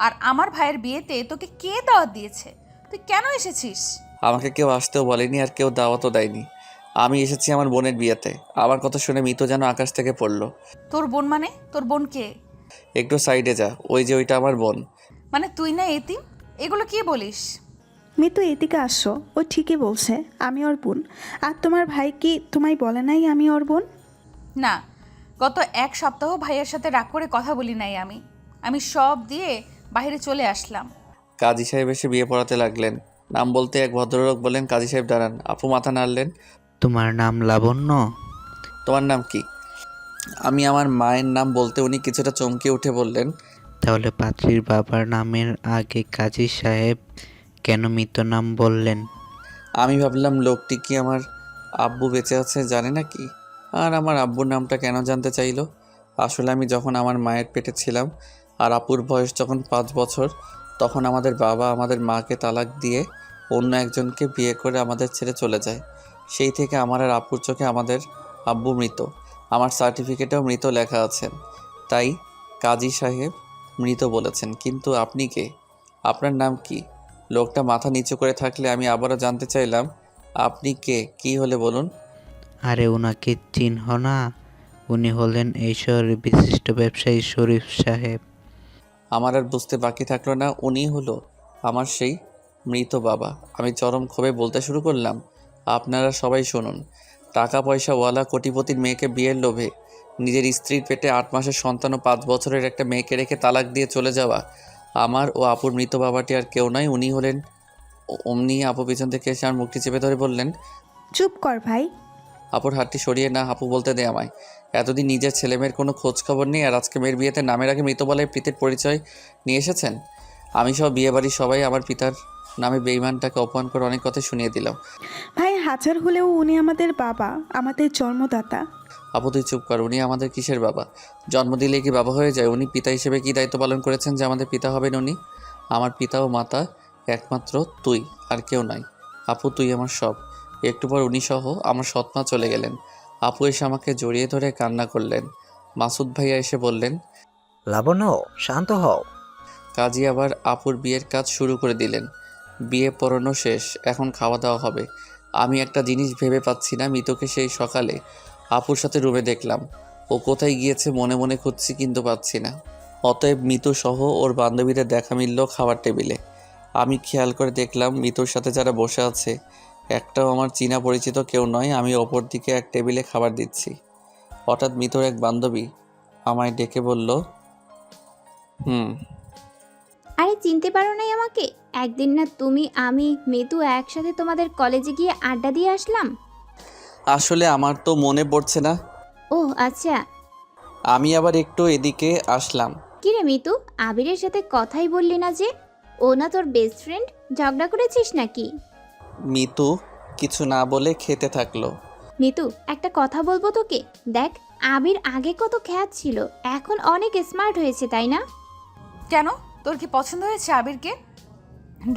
S2: আর আমার ভাইয়ের বিয়েতে তোকে কে দাওয়াত দিয়েছে? তুই কেন এসেছিস?
S1: আমাকে কেউ আসতেও বলেনি আর কেউ দাওয়াতও দেয়নি। আমি এসেছি আমার বোনের বিয়েতে। আমার কথা শুনে মিতু যেন আকাশ থেকে পড়ল।
S2: তোর বোন মানে? তোর বোন কে?
S1: একটু সাইডে যা, ওই যে ওইটা আমার বোন।
S2: মানে তুই না এতিম? এগুলো কি বলিস?
S5: মিতু এদিকে আসো, ও ঠিকই বলছে, আমি ওর বোন। আর তোমার ভাই কি তোমায় বলে নাই আমি ওর বোন?
S2: না, গত এক সপ্তাহ ভাইয়ের সাথে রাগ করে কথা বলি নাই আমি সব দিয়ে বাইরে চলে আসলাম।
S1: কাজী সাহেব এসে বিয়ে পড়াতে লাগলেন। নাম বলতে এক ভদ্রলোক বললেন, কাজী সাহেব দাঁড়ান। আপু মাথা নাড়লেন।
S7: তোমার নাম লাবণ্য?
S1: তোমার নাম কি? আমি আমার মায়ের নাম বলতে উনি কিছুটা চমকে উঠে বললেন,
S7: তাহলে পাত্রীর বাবার নামের আগে কাজী সাহেব কেন মৃত নাম বললেন?
S1: আমি ভাবলাম লোকটি কি আমার আব্বু বেঁচে আছে জানে না কি, আর আমার আব্বুর নামটা কেন জানতে চাইলো। আসলে আমি যখন আমার মায়ের পেটে ছিলাম আর আপুর বয়স যখন 5 বছর, তখন আমাদের বাবা আমাদের মাকে তালাক দিয়ে অন্য একজনকে বিয়ে করে আমাদের ছেড়ে চলে যায়। সেই থেকে আমার আর আপুর চোখে আমাদের আব্বু মৃত। আমার সার্টিফিকেটেও মৃত লেখা আছেন। তাই কাজী সাহেব মৃত বলেছেন। কিন্তু আপনি কে? আপনার নাম কি? লোকটা মাথা নিচু করে থাকলে আমি আবারও জানতে চাইলাম, আপনি কে? কি হলে বলুন।
S7: আরে ওনাকে চিনহ না? উনি হলেন এই শহরের বিশিষ্ট ব্যবসায়ী শরীফ সাহেব।
S1: আমার আর বুঝতে বাকি থাকলো না, উনি হলো আমার সেই মৃত বাবা। আমি চরম ক্ষোভে বলতে শুরু করলাম, আপনারা সবাই শুনুন। টাকা পয়সাওয়ালা কোটিপতির মেয়েকে বিয়ের লোভে নিজের স্ত্রীর পেটে 8 মাসের সন্তান ও 5 বছরের একটা মেয়েকে রেখে তালাক দিয়ে চলে যাওয়া আমার ও আপুর মৃত বাবাটি আর কেউ নয়, উনি হলেন। অমনি আপু পিছন থেকে এসে আমার মুখটি চেপে ধরে বললেন,
S5: চুপ কর ভাই।
S1: আপুর হাতটি সরিয়ে না আপু বলতে দে আমায়। এতদিন নিজের ছেলেমেয়ের কোনো খোঁজ খবর নেই, আর আজকে মেয়ের বিয়েতে নামের আগে মৃত বলায় প্রীতির পরিচয় নিয়ে এসেছেন। আমি সহ বিয়েবাড়ির সবাই আমার পিতার নামে বেঈমানটাকে অপমান করে অনেক কথা শুনিয়ে দিলাম।
S5: ভাই, হাজার হলেও উনি আমাদের বাবা, আমাদের জন্মদাতা।
S1: আপু তুই চুপ কর, উনি আমাদের কিসের বাবা? জন্ম দিলে কি বাবা হয়ে যায়? উনি পিতা হিসেবে কি দায়িত্ব পালন করেছেন যে আমাদের পিতা হবেন উনি? আমার পিতা ও মাতা একমাত্র তুই, আর কেউ নয়। আপু তুই আমার সব। একটু পর উনি সহ আমার সৎমা চলে গেলেন। আপু এসে আমাকে জড়িয়ে ধরে কান্না করলেন। মাসুদ ভাইয়া এসে বললেন,
S3: লাবণ্য, শান্ত হও।
S1: কাজী আবার আপুর বিয়ের কাজ শুরু করে দিলেন। বিয়ে পড়ানো শেষ, এখন খাওয়া দাওয়া হবে। আমি একটা জিনিস ভেবে পাচ্ছি না, মিতুকে সেই সকালে আপুর সাথে রুমে দেখলাম। ও কোথায় গিয়েছে মনে মনে খুঁজছি কিন্তু পাচ্ছি না। অতএব মিতু সহ ওর বান্ধবীদের দেখা মিলল খাবার টেবিলে। আমি খেয়াল করে দেখলাম মিতুর সাথে যারা বসে আছে একটাও আমার চীনা পরিচিত কেউ নয়। আমি অপর দিকে এক টেবিলে খাবার দিচ্ছি। হঠাৎ মিতুর এক বান্ধবী আমায় ডেকে বলল,
S8: আরে চিনতে পারো নাই আমাকে? একদিন না তুমি আমি মিতু একসাথে তোমাদের কলেজে গিয়ে আড্ডা দিয়ে আসলাম।
S1: আসলে আমার তো মনে পড়ছে না।
S8: ও আচ্ছা।
S1: আমি আবার একটু এদিকে আসলাম।
S8: কিরে মিতু, আবিরের সাথে কথাই বললি না যে? ও না তোর বেস্ট ফ্রেন্ড? ঝগড়া করেছিস নাকি?
S1: মিতু কিছু না বলে খেতে থাকলো।
S8: মিতু, একটা কথা বলবো তোকে। দেখ, আবির আগে কত খ্যাত ছিল, এখন অনেক স্মার্ট হয়েছে, তাই না?
S2: কেন, তোর কি পছন্দ হয়েছে আবিরকে?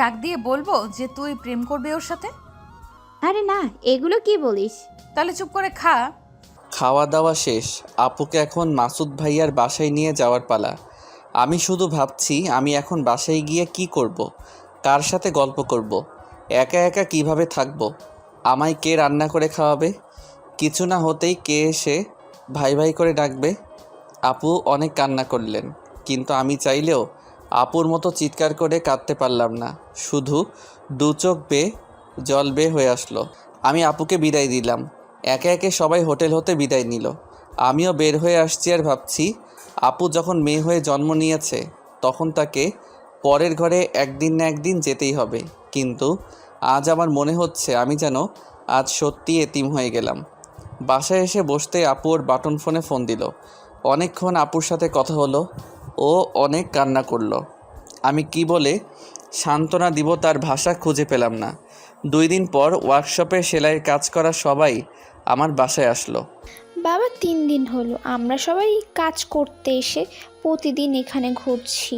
S2: ডাক দিয়ে বলবো যে তুই প্রেম করবি ওর সাথে?
S8: আরে না, এগুলো কি বলিস?
S2: তাহলে চুপ করে খা।
S1: খাওয়া দাওয়া শেষ, আপুকে এখন মাসুদ ভাইয়ার বাসায় নিয়ে যাওয়ার পালা। আমি শুধু ভাবছি আমি এখন বাসায় গিয়ে কি করব, কার সাথে গল্প করব, একা একা কিভাবে থাকব, আমায় কে রান্না করে খাওয়াবে, কিছু না হতেই কে এসে ভাই ভাই করে ডাকবে। আপু অনেক কান্না করলেন, কিন্তু আমি চাইলেও আপুর মতো চিৎকার করে কাঁদতে পারলাম না। শুধু দু চোখ বেয়ে জল বেয়ে হয়ে আসলো। আমি আপুকে বিদায় দিলাম। একে একে সবাই হোটেল হতে বিদায় নিল। আমিও বের হয়ে আসছি আর ভাবছি, আপু যখন মেয়ে হয়ে জন্ম নিয়েছে তখন তাকে পরের ঘরে একদিন না একদিন যেতেই হবে। কিন্তু আজ আমার মনে হচ্ছে আমি যেন আজ সত্যি এতিম হয়ে গেলাম। বাসায় এসে বসতে আপু ওর বাটন ফোনে ফোন দিল। অনেকক্ষণ আপুর সাথে কথা হলো। ও অনেক কান্না করলো। আমি কি বলে সান্ত্বনা দিব তার ভাষা খুঁজে পেলাম না। 2 দিন পর ওয়ার্কশপে সেলাইয়ের কাজ করা সবাই আমার বাসায় আসলো।
S9: বাবা 3 দিন হলো আমরা সবাই কাজ করতে এসে প্রতিদিন এখানে ঘুরছি।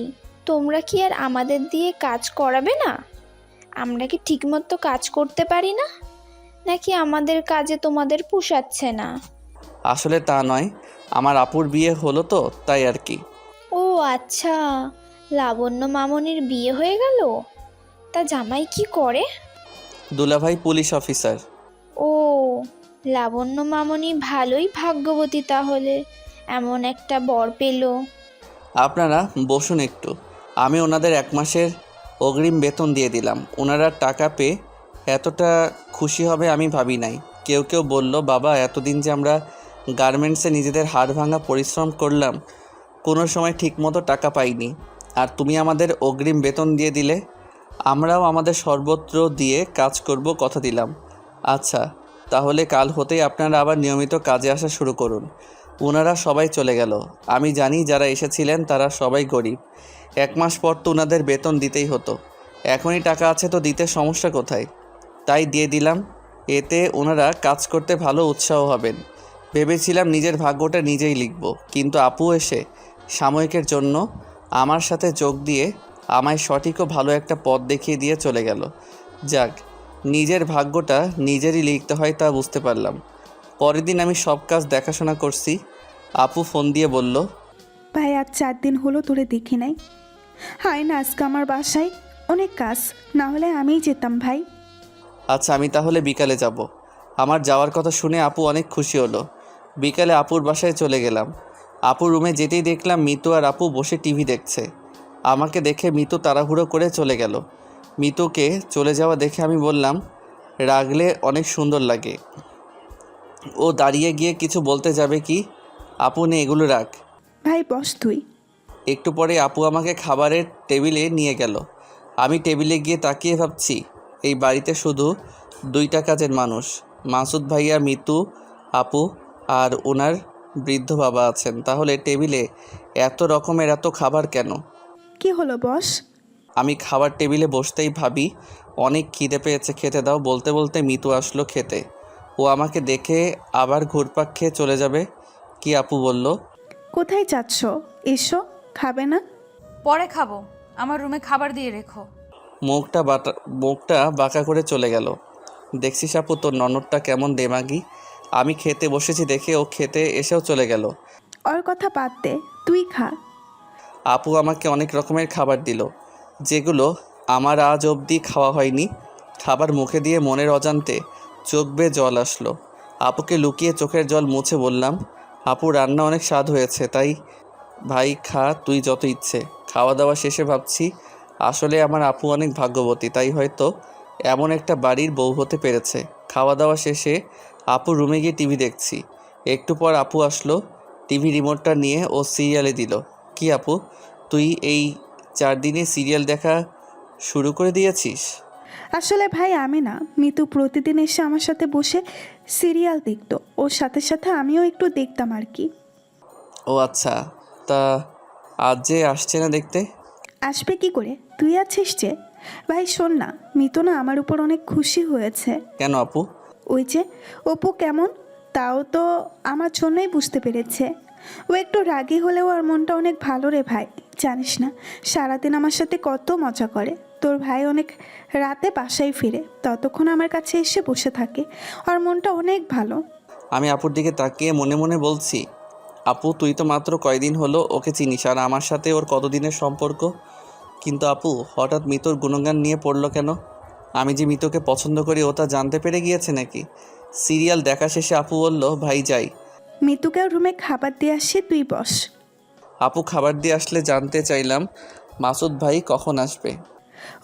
S9: তোমরা কি আর আমাদের দিয়ে কাজ করাবে না? আমরা কি ঠিকমতো কাজ করতে পারি না, নাকি আমাদের কাজে তোমাদের পোষাচ্ছে না?
S1: আসলে তা নয়, আমার আপুর বিয়ে হলো তো তাই আর কি।
S9: ও আচ্ছা, লাবণ্য মামনির বিয়ে হয়ে গেল। তা জামাই কি করে?
S1: দুলাভাই পুলিশ অফিসার।
S9: ও, লাবণ্য মামনি ভালোই ভাগ্যবতী তাহলে, এমন একটা বর পেল।
S1: আপনারা বসুন একটু। আমি ওনাদের 1 মাসের অগ্রিম বেতন দিয়ে দিলাম। ওনারা টাকা পেয়ে এতটা খুশি হবে আমি ভাবি নাই। কেউ কেউ বলল, বাবা এতদিন যে আমরা গার্মেন্টসে নিজেদের হাড় ভাঙা পরিশ্রম করলাম, কোনো সময় ঠিকমতো টাকা পাইনি, আর তুমি আমাদের অগ্রিম বেতন দিয়ে দিলে। আমরাও আমাদের সর্বত্র দিয়ে কাজ করব, কথা দিলাম। আচ্ছা, তাহলে কাল হতেই আপনারা আবার নিয়মিত কাজে আসা শুরু করুন। ওনারা সবাই চলে গেল। আমি জানি যারা এসেছিলেন তারা সবাই গরিব। 1 মাস পর তো ওনাদের বেতন দিতেই হতো। এখনই টাকা আছে তো দিতে সমস্যা কোথায়? তাই দিয়ে দিলাম। এতে ওনারা কাজ করতে ভালো উৎসাহ হবেন। ভেবেছিলাম নিজের ভাগ্যটা নিজেই লিখব, কিন্তু আপু এসে সাময়িকের জন্য আমার সাথে যোগ দিয়ে আমায় সঠিক ও ভালো একটা পথ দেখিয়ে দিয়ে চলে গেল। যাক, নিজের ভাগ্যটা নিজেরই লিখতে হয় তা বুঝতে পারলাম। পরের দিন আমি সব কাজ দেখাশোনা করছি। আপু ফোন দিয়ে বলল,
S5: ভাই আজ 4 দিন হলো তোরে দেখি নাই। হায় না, আজকে আমার বাসায় অনেক কাজ, না হলে আমিই যেতাম ভাই।
S1: আচ্ছা আমি তাহলে বিকালে যাব। আমার যাওয়ার কথা শুনে আপু অনেক খুশি হলো। বিকালে আপুর বাসায় চলে গেলাম। আপুর রুমে যেতেই দেখলাম মিতু আর আপু বসে টিভি দেখছে। আমাকে দেখে মিতু তাড়াহুড়ো করে চলে গেল। মিতুকে চলে যাওয়া দেখে আমি বললাম, রাগলে অনেক সুন্দর লাগে। ও দাঁড়িয়ে গিয়ে কিছু বলতে যাবে কি, আপু নে এগুলো রাখ।
S5: ভাই বস তুই।
S1: একটু পরে আপু আমাকে খাবারের টেবিলে নিয়ে গেল। আমি টেবিলে গিয়ে তাকিয়ে ভাবছি, এই বাড়িতে শুধু 2টা কাজের মানুষ, মাসুদ ভাইয়া, মিতু, আপু আর ওনার বৃদ্ধ বাবা আছেন। তাহলে টেবিলে এত রকমের এত খাবার কেন?
S5: কি হলো বস?
S1: আমি খাবার টেবিলে বসতেই ভাবি, অনেক খিদে পেয়েছে, খেতে দাও। বলতে বলতে মিতু আসলো খেতে। ও আমাকে দেখে আবার ঘুরপাক খেয়ে চলে যাবে। কি আপু বলল,
S5: কোথায় যাচ্ছ? এসো, খাবে না?
S2: পরে খাবো, আমার রুমে খাবার দিয়ে রেখো।
S1: মুখটা বাঁকা করে চলে গেল। দেখছিস আপু তোর ননদটা কেমন দেমাগি। আমি খেতে বসেছি দেখে ও খেতে এসেও চলে গেল।
S5: ওর কথা বাদ দে, তুই খা।
S1: আপু আমাকে অনেক রকমের খাবার দিল, যেগুলো আমার আজ অবধি খাওয়া হয়নি। খাবার মুখে দিয়ে মনের অজান্তে চোখ বেয়ে জল আসলো। আপুকে লুকিয়ে চোখের জল মুছে বললাম, আপু রান্না অনেক স্বাদ হয়েছে, তাই ভাই খা তুই যত ইচ্ছে। খাওয়া দাওয়া শেষে ভাবছি, আসলে আমার আপু অনেক ভাগ্যবতী, তাই হয়তো এমন একটা বাড়ির বউ হতে পেরেছে। খাওয়া দাওয়া শেষে আপু রুমে গিয়ে টিভি দেখছি। একটু পর আপু আসলো, টিভি রিমোটটা নিয়ে ও সিরিয়ালে দিল। কি আপু, তুই এই 4 দিনে সিরিয়াল দেখা শুরু করে দিয়েছিস?
S5: আসলে ভাই আমি না, মিতু প্রতিদিন এসে আমার সাথে বসে সিরিয়াল দেখতো, ওর সাথে সাথে আমিও একটু দেখতাম আর কি।
S1: ও আচ্ছা, তা আজ যে আসছে না দেখতে?
S5: আসবে কি করে, তুই আছিস যে। ভাই শোন না, মিতু না আমার উপর অনেক খুশি হয়েছে।
S1: কেন আপু?
S5: ওই যে অপু কেমন, তাও তো আমার জন্যই বুঝতে পেরেছে। ও একটু রাগী হলেও আর মনটা অনেক ভালো রে ভাই। জানিস না, সারাদিন আমার সাথে কত মজা করে। তোর ভাই অনেক রাতে বাসায় ফিরে, ততক্ষণ আমার কাছে এসে বসে থাকে। আর মনটা অনেক ভালো।
S1: আমি আপুর দিকে তাকিয়ে মনে মনে বলছি, আপু তুই তো মাত্র কয়দিন হলো ওকে চিনিস, আর আমার সাথে ওর কতদিনের সম্পর্ক। কিন্তু আপু হঠাৎ মিতুর গুণগান নিয়ে পড়লো কেন? আমি যে মিতুকে পছন্দ করি ও তা জানতে পেরে গিয়েছে নাকি? সিরিয়াল দেখা শেষে আপু বলল, ভাই যাই।
S5: মিতুকেও রুমে খাবার দিয়ে আসি, তুই বস।
S1: আপু খাবার দিয়ে আসলে জানতে চাইলাম মাসুদ ভাই কখন আসবে।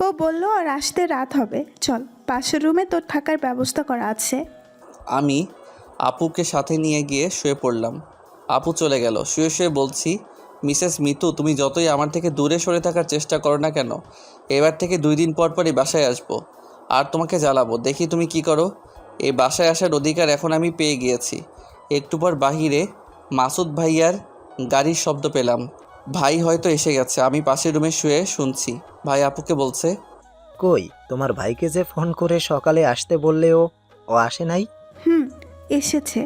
S5: ও বলল আর আসতে রাত হবে, চল পাশের রুমে তোর থাকার ব্যবস্থা করা আছে।
S1: আমি আপুকে সাথে নিয়ে গিয়ে শুয়ে পড়লাম। আপু চলে গেল। শুয়ে শুয়ে বলছি, মিসেস মিতু, তুমি যতই আমার থেকে দূরে সরে থাকার চেষ্টা করো না কেন, এবার থেকে 2 দিন পর পরই বাসায় আসবো আর তোমাকে জ্বালাবো, দেখি তুমি কি করো। এই বাসায় আসার অধিকার এখন আমি পেয়ে গিয়েছি। একটু পর বাহিরে মাসুদ ভাইয়ার গাড়ির শব্দ পেলাম। ভাই হয়তো এসে গেছে। আমি পাশের রুমে শুয়ে শুনছি ভাই আপুকে বলছে,
S3: কই তোমার ভাইকে যে ফোন করে সকালে আসতে বললেও ও আসে নাই?
S5: এসেছে।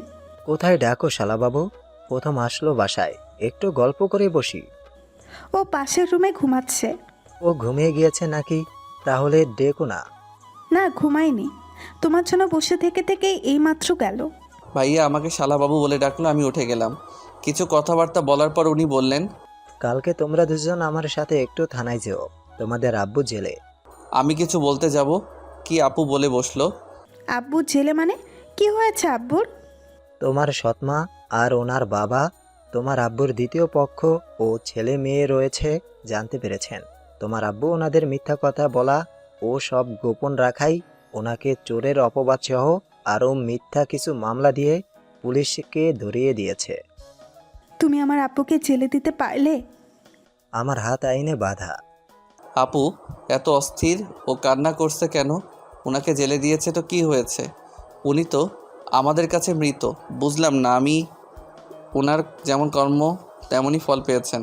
S3: কোথায় ডাকো শালাবাবু? প্রথম আসলো বাসায়, একটু গল্প করে বসি।
S5: ও পাশের রুমে ঘুমাচ্ছে।
S3: ও ঘুমিয়ে গিয়েছে নাকি? তাহলে ডেকো না।
S5: না, ঘুমায়নি, তোমার জন্য বসে থেকে থেকে এইমাত্র গেল।
S1: ভাইয়া আমাকে শালাবাবু বলে ডাকলো। আমি উঠে গেলাম। কিছু কথাবার্তা বলার পর উনি বললেন,
S3: কালকে তোমরা দুজন আমার সাথে একটু থানায় যেও, তোমাদের আব্বু জেলে।
S1: আমি কিছু বলতে যাব কি আপু বলে বসলো,
S5: আব্বু জেলে মানে? কি হয়েছে আব্বুর?
S3: তোমার সৎমা আর ওনার বাবা, তোমার আব্বুর দ্বিতীয় পক্ষ ও ছেলে মেয়ে রয়েছে জানতে পেরেছেন। তোমার আব্বু ওনাদের মিথ্যা কথা বলা ও সব গোপন রাখাই ওনাকে চোরের অপবাদ সহ আরও মিথ্যা কিছু মামলা দিয়ে পুলিশকে ধরিয়ে দিয়েছে।
S5: তুমি আমার আব্বুকে জেলে দিতে পারলে?
S3: আমার হাত আইনে বাধা।
S1: আপু এত অস্থির ও কান্না করছে কেন? ওনাকে জেলে দিয়েছে তো কি হয়েছে? উনি তো আমাদের কাছে মৃত। বুঝলাম না। আমি ওনার যেমন কর্ম তেমনই ফল পেয়েছেন।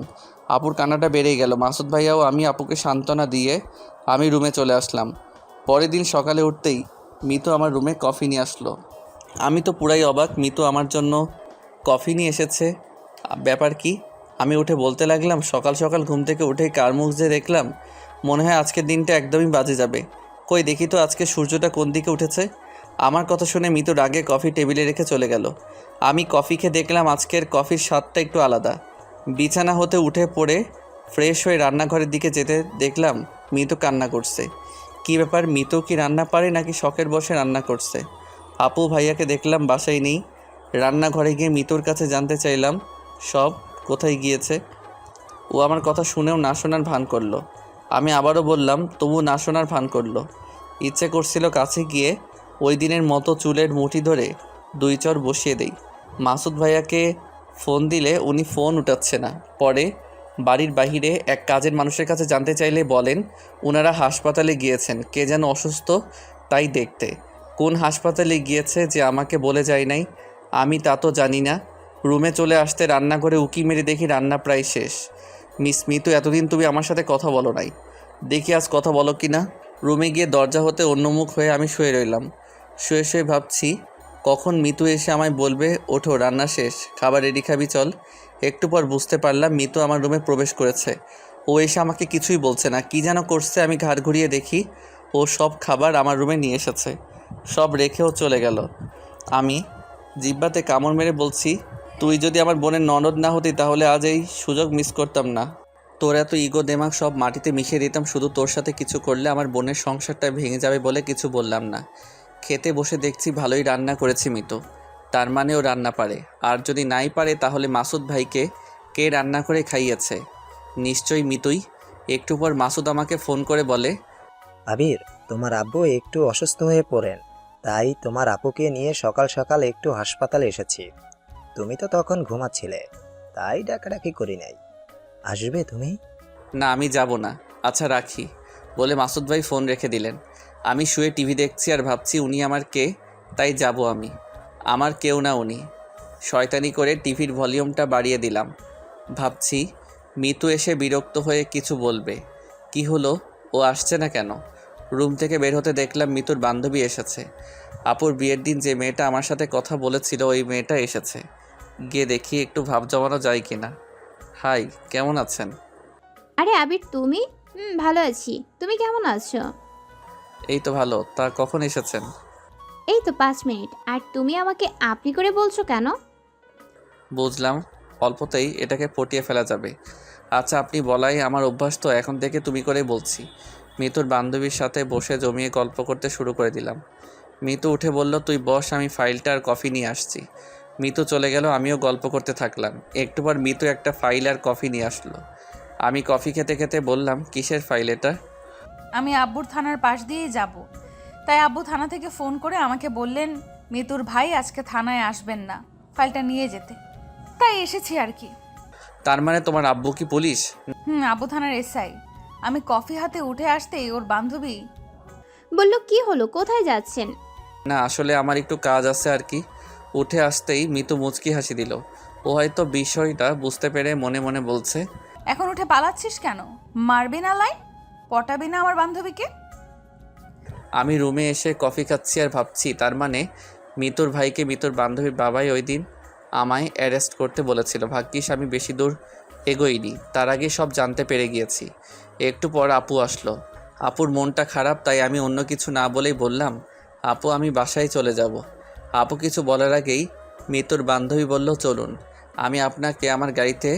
S1: আপুর কান্নাটা বেড়েই গেল। মাসুদ ভাইয়াও আমি আপুকে সান্ত্বনা দিয়ে আমি রুমে চলে আসলাম। পরের দিন সকালে উঠতেই মিতু আমার রুমে কফি নিয়ে আসলো। আমি তো পুরাই অবাক। মিতু আমার জন্য কফি নিয়ে এসেছে, ব্যাপার কি? আমি উঠে বলতে লাগলাম, সকাল সকাল ঘুম থেকে উঠেই কার মুখ যে দেখলাম, মনে হয় আজকের দিনটা একদমই বাজে যাবে। কই দেখি তো আজকে সূর্যটা কোন দিকে উঠেছে। আমার কথা শুনে মিতু রাগে কফি টেবিলে রেখে চলে গেল। আমি কফি খেয়ে দেখলাম আজকের কফির স্বাদটা একটু আলাদা। বিছানা হতে উঠে পড়ে ফ্রেশ হয়ে রান্নাঘরের দিকে যেতে দেখলাম মিতু কান্না করছে। কী ব্যাপার? মিতু কি রান্না পারে নাকি শখের বসে রান্না করছে? আপু ভাইয়াকে দেখলাম বাসায় নেই। রান্নাঘরে গিয়ে মিতুর কাছে জানতে চাইলাম সব কোথায় গিয়েছে। ও আমার কথা শুনেও না শোনার ভান করলো। আমি আবারও বললাম, তবু না শোনার ভান করলো। ইচ্ছে করছিল কাছে গিয়ে ওই দিনের মতো চুলের মুঠি ধরে 2 চর বসিয়ে দেই। মাসুদ ভাইয়াকে ফোন দিলে উনি ফোন উঠাচ্ছে না। পরে বাড়ির বাহিরে এক কাজের মানুষের কাছে জানতে চাইলে বলেন ওনারা হাসপাতালে গিয়েছেন, কে যেন অসুস্থ তাই দেখতে। কোন হাসপাতালে গিয়েছে যে আমাকে বলে যায় নাই আমি তা তো জানি না। রুমে চলে আসতে রান্নাঘরে উকি মেরে দেখি রান্না প্রায় শেষ। মিস মিতু, এতদিন তুমি আমার সাথে কথা বলো নাই, দেখি আজ কথা বলো কি না। রুমে গিয়ে দরজা হতে অন্যমুখ হয়ে আমি শুয়ে রইলাম। শুয়ে শুয়ে ভাবছি কখন মিতু এসে আমায় বলবে, ওঠো রান্না শেষ, খাবার রেডি, খাবি চল। একটু পর বুঝতে পারলাম মিতু আমার রুমে প্রবেশ করেছে। ও এসে আমাকে কিছুই বলছে না, কি যেন করছে। আমি ঘাড় ঘুরিয়ে দেখি ও সব খাবার আমার রুমে নিয়ে এসেছে, সব রেখেও চলে গেল। আমি জিব্বাতে কামড় মেরে বলছি, তুই যদি আমার বোনের ননদ না হতি তাহলে আজ এই সুযোগ মিস করতাম না। তোর এত ইগো দেমাগ সব মাটিতে মিশিয়ে দিতাম। শুধু তোর সাথে কিছু করলে আমার বোনের সংসারটা ভেঙে যাবে বলে কিছু বললাম না। খেতে বসে দেখছি ভালোই রান্না করেছি মিতু, তার মানে ও রান্না পারে। আর যদি নাই পারে তাহলে মাসুদ ভাইকে কে রান্না করে খাইয়েছে? নিশ্চয়ই মিতুই। একটু পর মাসুদ আমাকে ফোন করে বলে,
S3: আবির, তোমার আব্বু একটু অসুস্থ হয়ে পড়েন, তাই তোমার আপুকে নিয়ে সকাল সকাল একটু হাসপাতালে এসেছি। তুমি তো তখন ঘুমাচ্ছিলে, তাই ডাকাডাকি করি নাই। আসবে তুমি?
S1: না আমি যাব না। আচ্ছা রাখি বলে মাসুদ ভাই ফোন রেখে দিলেন। আমি শুয়ে টিভি দেখছি আর ভাবছি উনি আমার কে, তাই যাব আমি। আমার কেউ না উনি। শয়তানি করে টিভির ভলিউমটা বাড়িয়ে দিলাম। ভাবছি মিতু এসে বিরক্ত হয়ে কিছু বলবে। কি হলো, ও আসছে না কেন? রুম থেকে বের হতে দেখলাম মিতুর বান্ধবী এসেছে। আপুর বিয়ের দিন যে মেয়েটা আমার সাথে কথা বলেছিল ওই মেয়েটা এসেছে। গিয়ে দেখি একটু ভাব জমানো যায় কিনা। হাই, কেমন আছেন?
S8: আরে আবির, তুমি? ভালো আছি। তুমি কেমন আছো?
S1: এই তো ভালো। তা কখন এসেছেন?
S8: এই তো 5 মিনিট। আর তুমি আমাকে আপনি করে বলছো কেন?
S1: বুঝলাম, অল্পতেই এটাকে পটিয়ে ফেলা যাবে। আচ্ছা আপনি বলাই আমার অভ্যাস, তো এখন থেকে তুমি করে বলছি। মিতুর বান্ধবীর সাথে বসে জমিয়ে গল্প করতে শুরু করে দিলাম। মিতু উঠে বলল, তুই বস, আমি ফাইলটা আর কফি নিয়ে আসছি। মিতু চলে গেল, আমিও গল্প করতে থাকলাম। একটু পর মিতু একটা ফাইল আর কফি নিয়ে আসলো। আমি কফি খেতে খেতে বললাম, কিসের ফাইল এটা?
S2: আমি আব্বুর থানার পাশ দিয়েই যাব, তাই আব্বু থানা থেকে ফোন করে আমাকে বললেন মিতুর ভাই আজকে থানায় আসবেন না, ফাইলটা নিয়ে যেতে, তাই এসেছি আর কি।
S1: তার মানে তোমার আব্বু কি পুলিশ?
S2: আব্বু থানার এসআই। আমি কফি হাতে উঠে আসতেই ওর বান্ধবী
S8: বলল, কি হলো, কোথায় যাচ্ছেন?
S1: না, আসলে আমার একটু কাজ আছে আর কি। উঠে আসতেই মিতু মুচকি হাসি দিল। ও হয়তো বিষয়টা বুঝতে পেরে মনে মনে বলছে,
S2: এখন উঠে পালাচ্ছিস কেন? মারবি না লাইন? পটাবি না আমার বান্ধবীকে?
S1: আমি রুমে এসে কফি খাচ্ছি আর ভাবছি, তার মানে মিতুর ভাইকে মিতুর বান্ধবীর বাবাই ওই দিন আমায় অ্যারেস্ট করতে বলেছিল। ভাগ্যিস আমি বেশি দূর এগোইনি, তার আগে সব জানতে পেরে গিয়েছি। একটু পর আপু আসলো। আপুর মনটা খারাপ, তাই আমি অন্য কিছু না বলেই বললাম, আপু আমি বাসায় চলে যাব। আপু কিছু বলার আগেই মিতুর বান্ধবী বলল, চলুন আমি আপনাকে আমার গাড়িতে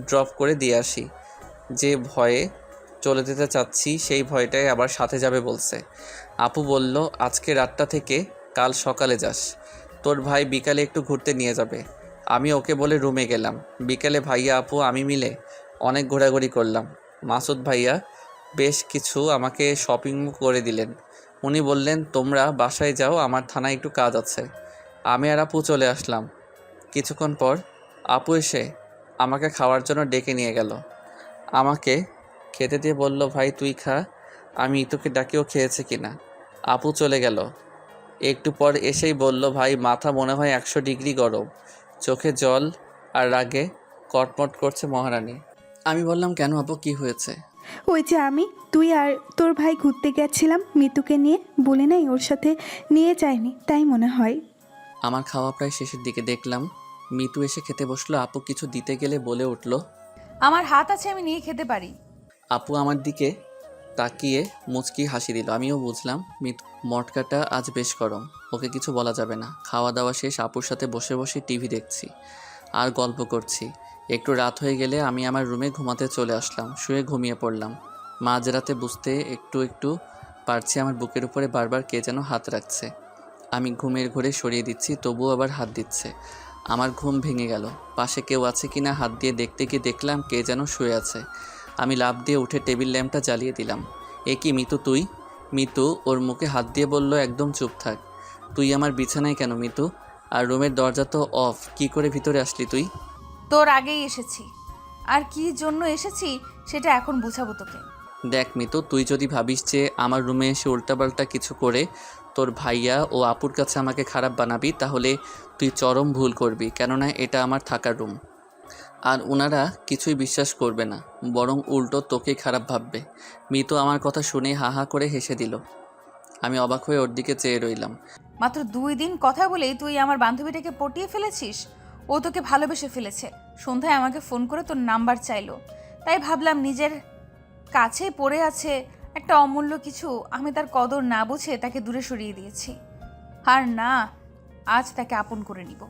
S1: ড্রপ করে দিয়ে আসি। যে ভয়ে চলে যেতে চাচ্ছি সেই ভয়টাই আবার সাথে যাবে বলছে। আপু বলল, আজকে রাতটা থেকে কাল সকালে যাস, তোর ভাই বিকালে একটু ঘুরতে নিয়ে যাবে। আমি ওকে বলে রুমে গেলাম। বিকালে ভাইয়া আপু আমি মিলে অনেক ঘোরাঘুরি করলাম। মাসুদ ভাইয়া বেশ কিছু আমাকে শপিং করে দিলেন। উনি বললেন, তোমরা বাসায় যাও, আমার থানায় একটু কাজ আছে। আমি আর আপু চলে আসলাম। কিছুক্ষণ পর আপু এসে আমাকে খাওয়ার জন্য ডেকে নিয়ে গেল। আমাকে খেতে দিয়ে বলল, ভাই তুই খা। আমি ইতুকে ডাকিও খেয়েছে কিনা। আপু চলে গেল। একটু পর এসেই বলল, ভাই মাথা মনে হয় 100 ডিগ্রি গরম, চোখে জল আর রাগে কটমট করছে মহারানী। আমি বললাম, কেন আপু, কি হয়েছে?
S5: ওই যে তুই আর তোর ভাই ঘুরতে গেছিলাম মিতুকে নিয়ে, বলে নাই ওর সাথে নিয়ে যায়নি, তাই মনে হয়।
S1: আমার খাওয়া প্রায় শেষের দিকে দেখলাম মিতু এসে খেতে বসলো। আপু কিছু দিতে গেলে বলে উঠল,
S2: আমার হাত আছে, আমি নিয়ে খেতে পারি।
S1: আপু আমার দিকে তাকিয়ে মুচকি হাসি দিল। আমিও বুঝলাম মিতু মটকাটা আজ বেশ গরম, ওকে কিছু বলা যাবে না। খাওয়া দাওয়া শেষ, আপুর সাথে বসে বসে টিভি দেখছি আর গল্প করছি। একটু রাত হয়ে গেলে আমি আমার রুমে ঘুমাতে চলে আসলাম। শুয়ে ঘুমিয়ে পড়লাম। মাঝরাতে বুঝতে একটু একটু পারছি আমার বুকের উপরে বারবার কে যেন হাত রাখছে। আমি ঘুমের ঘোরে সরিয়ে দিচ্ছি, তবুও আবার হাত দিচ্ছে। আমার ঘুম ভেঙে গেল। পাশে কেউ আছে কিনা হাত দিয়ে দেখতে গিয়ে দেখলাম কে যেন শুয়ে আছে। আমি লাফ দিয়ে উঠে টেবিল ল্যাম্পটা জ্বালিয়ে দিলাম। এ কি মিতু তুই? মিতু ওর মুখে হাত দিয়ে বলল, একদম চুপ থাক। তুই আমার বিছানায় কেন মিতু? আর রুমের দরজা তো অফ, কি করে ভিতরে আসলি তুই?
S2: তোর আগেই এসেছি, আর কি জন্য এসেছি সেটা এখন বুঝাবো তোকে।
S1: দেখ মিতু, তুই যদি ভাবিস যে আমার রুমে এসে উল্টাপাল্টা কিছু করে তোর ভাইয়া ও আপুর কাছে আমাকে খারাপ বানাবি, তাহলে তুই চরম ভুল করবি। কেননা এটা আমার থাকার রুম, আর ওনারা কিছুই বিশ্বাস করবে না, বরং উল্টো তোকে খারাপ ভাববে। মিতু আমার কথা শুনে হা হা করে হেসে দিল। আমি অবাক হয়ে ওর দিকে চেয়ে রইলাম।
S2: মাত্র 2 দিন কথা বলেই তুই আমার বান্ধবীটাকে পটিয়ে ফেলেছিস। ও তোকে ভালোবেসে ফেলেছে। সন্ধ্যায় আমাকে ফোন করে তোর নাম্বার চাইলো, তাই ভাবলাম নিজের কাছেই পড়ে আছে একটা অমূল্য কিছু, আমি তার কদর না বুঝে তাকে দূরে সরিয়ে দিয়েছি। আর না, আজ তাকে আপন করে নিব।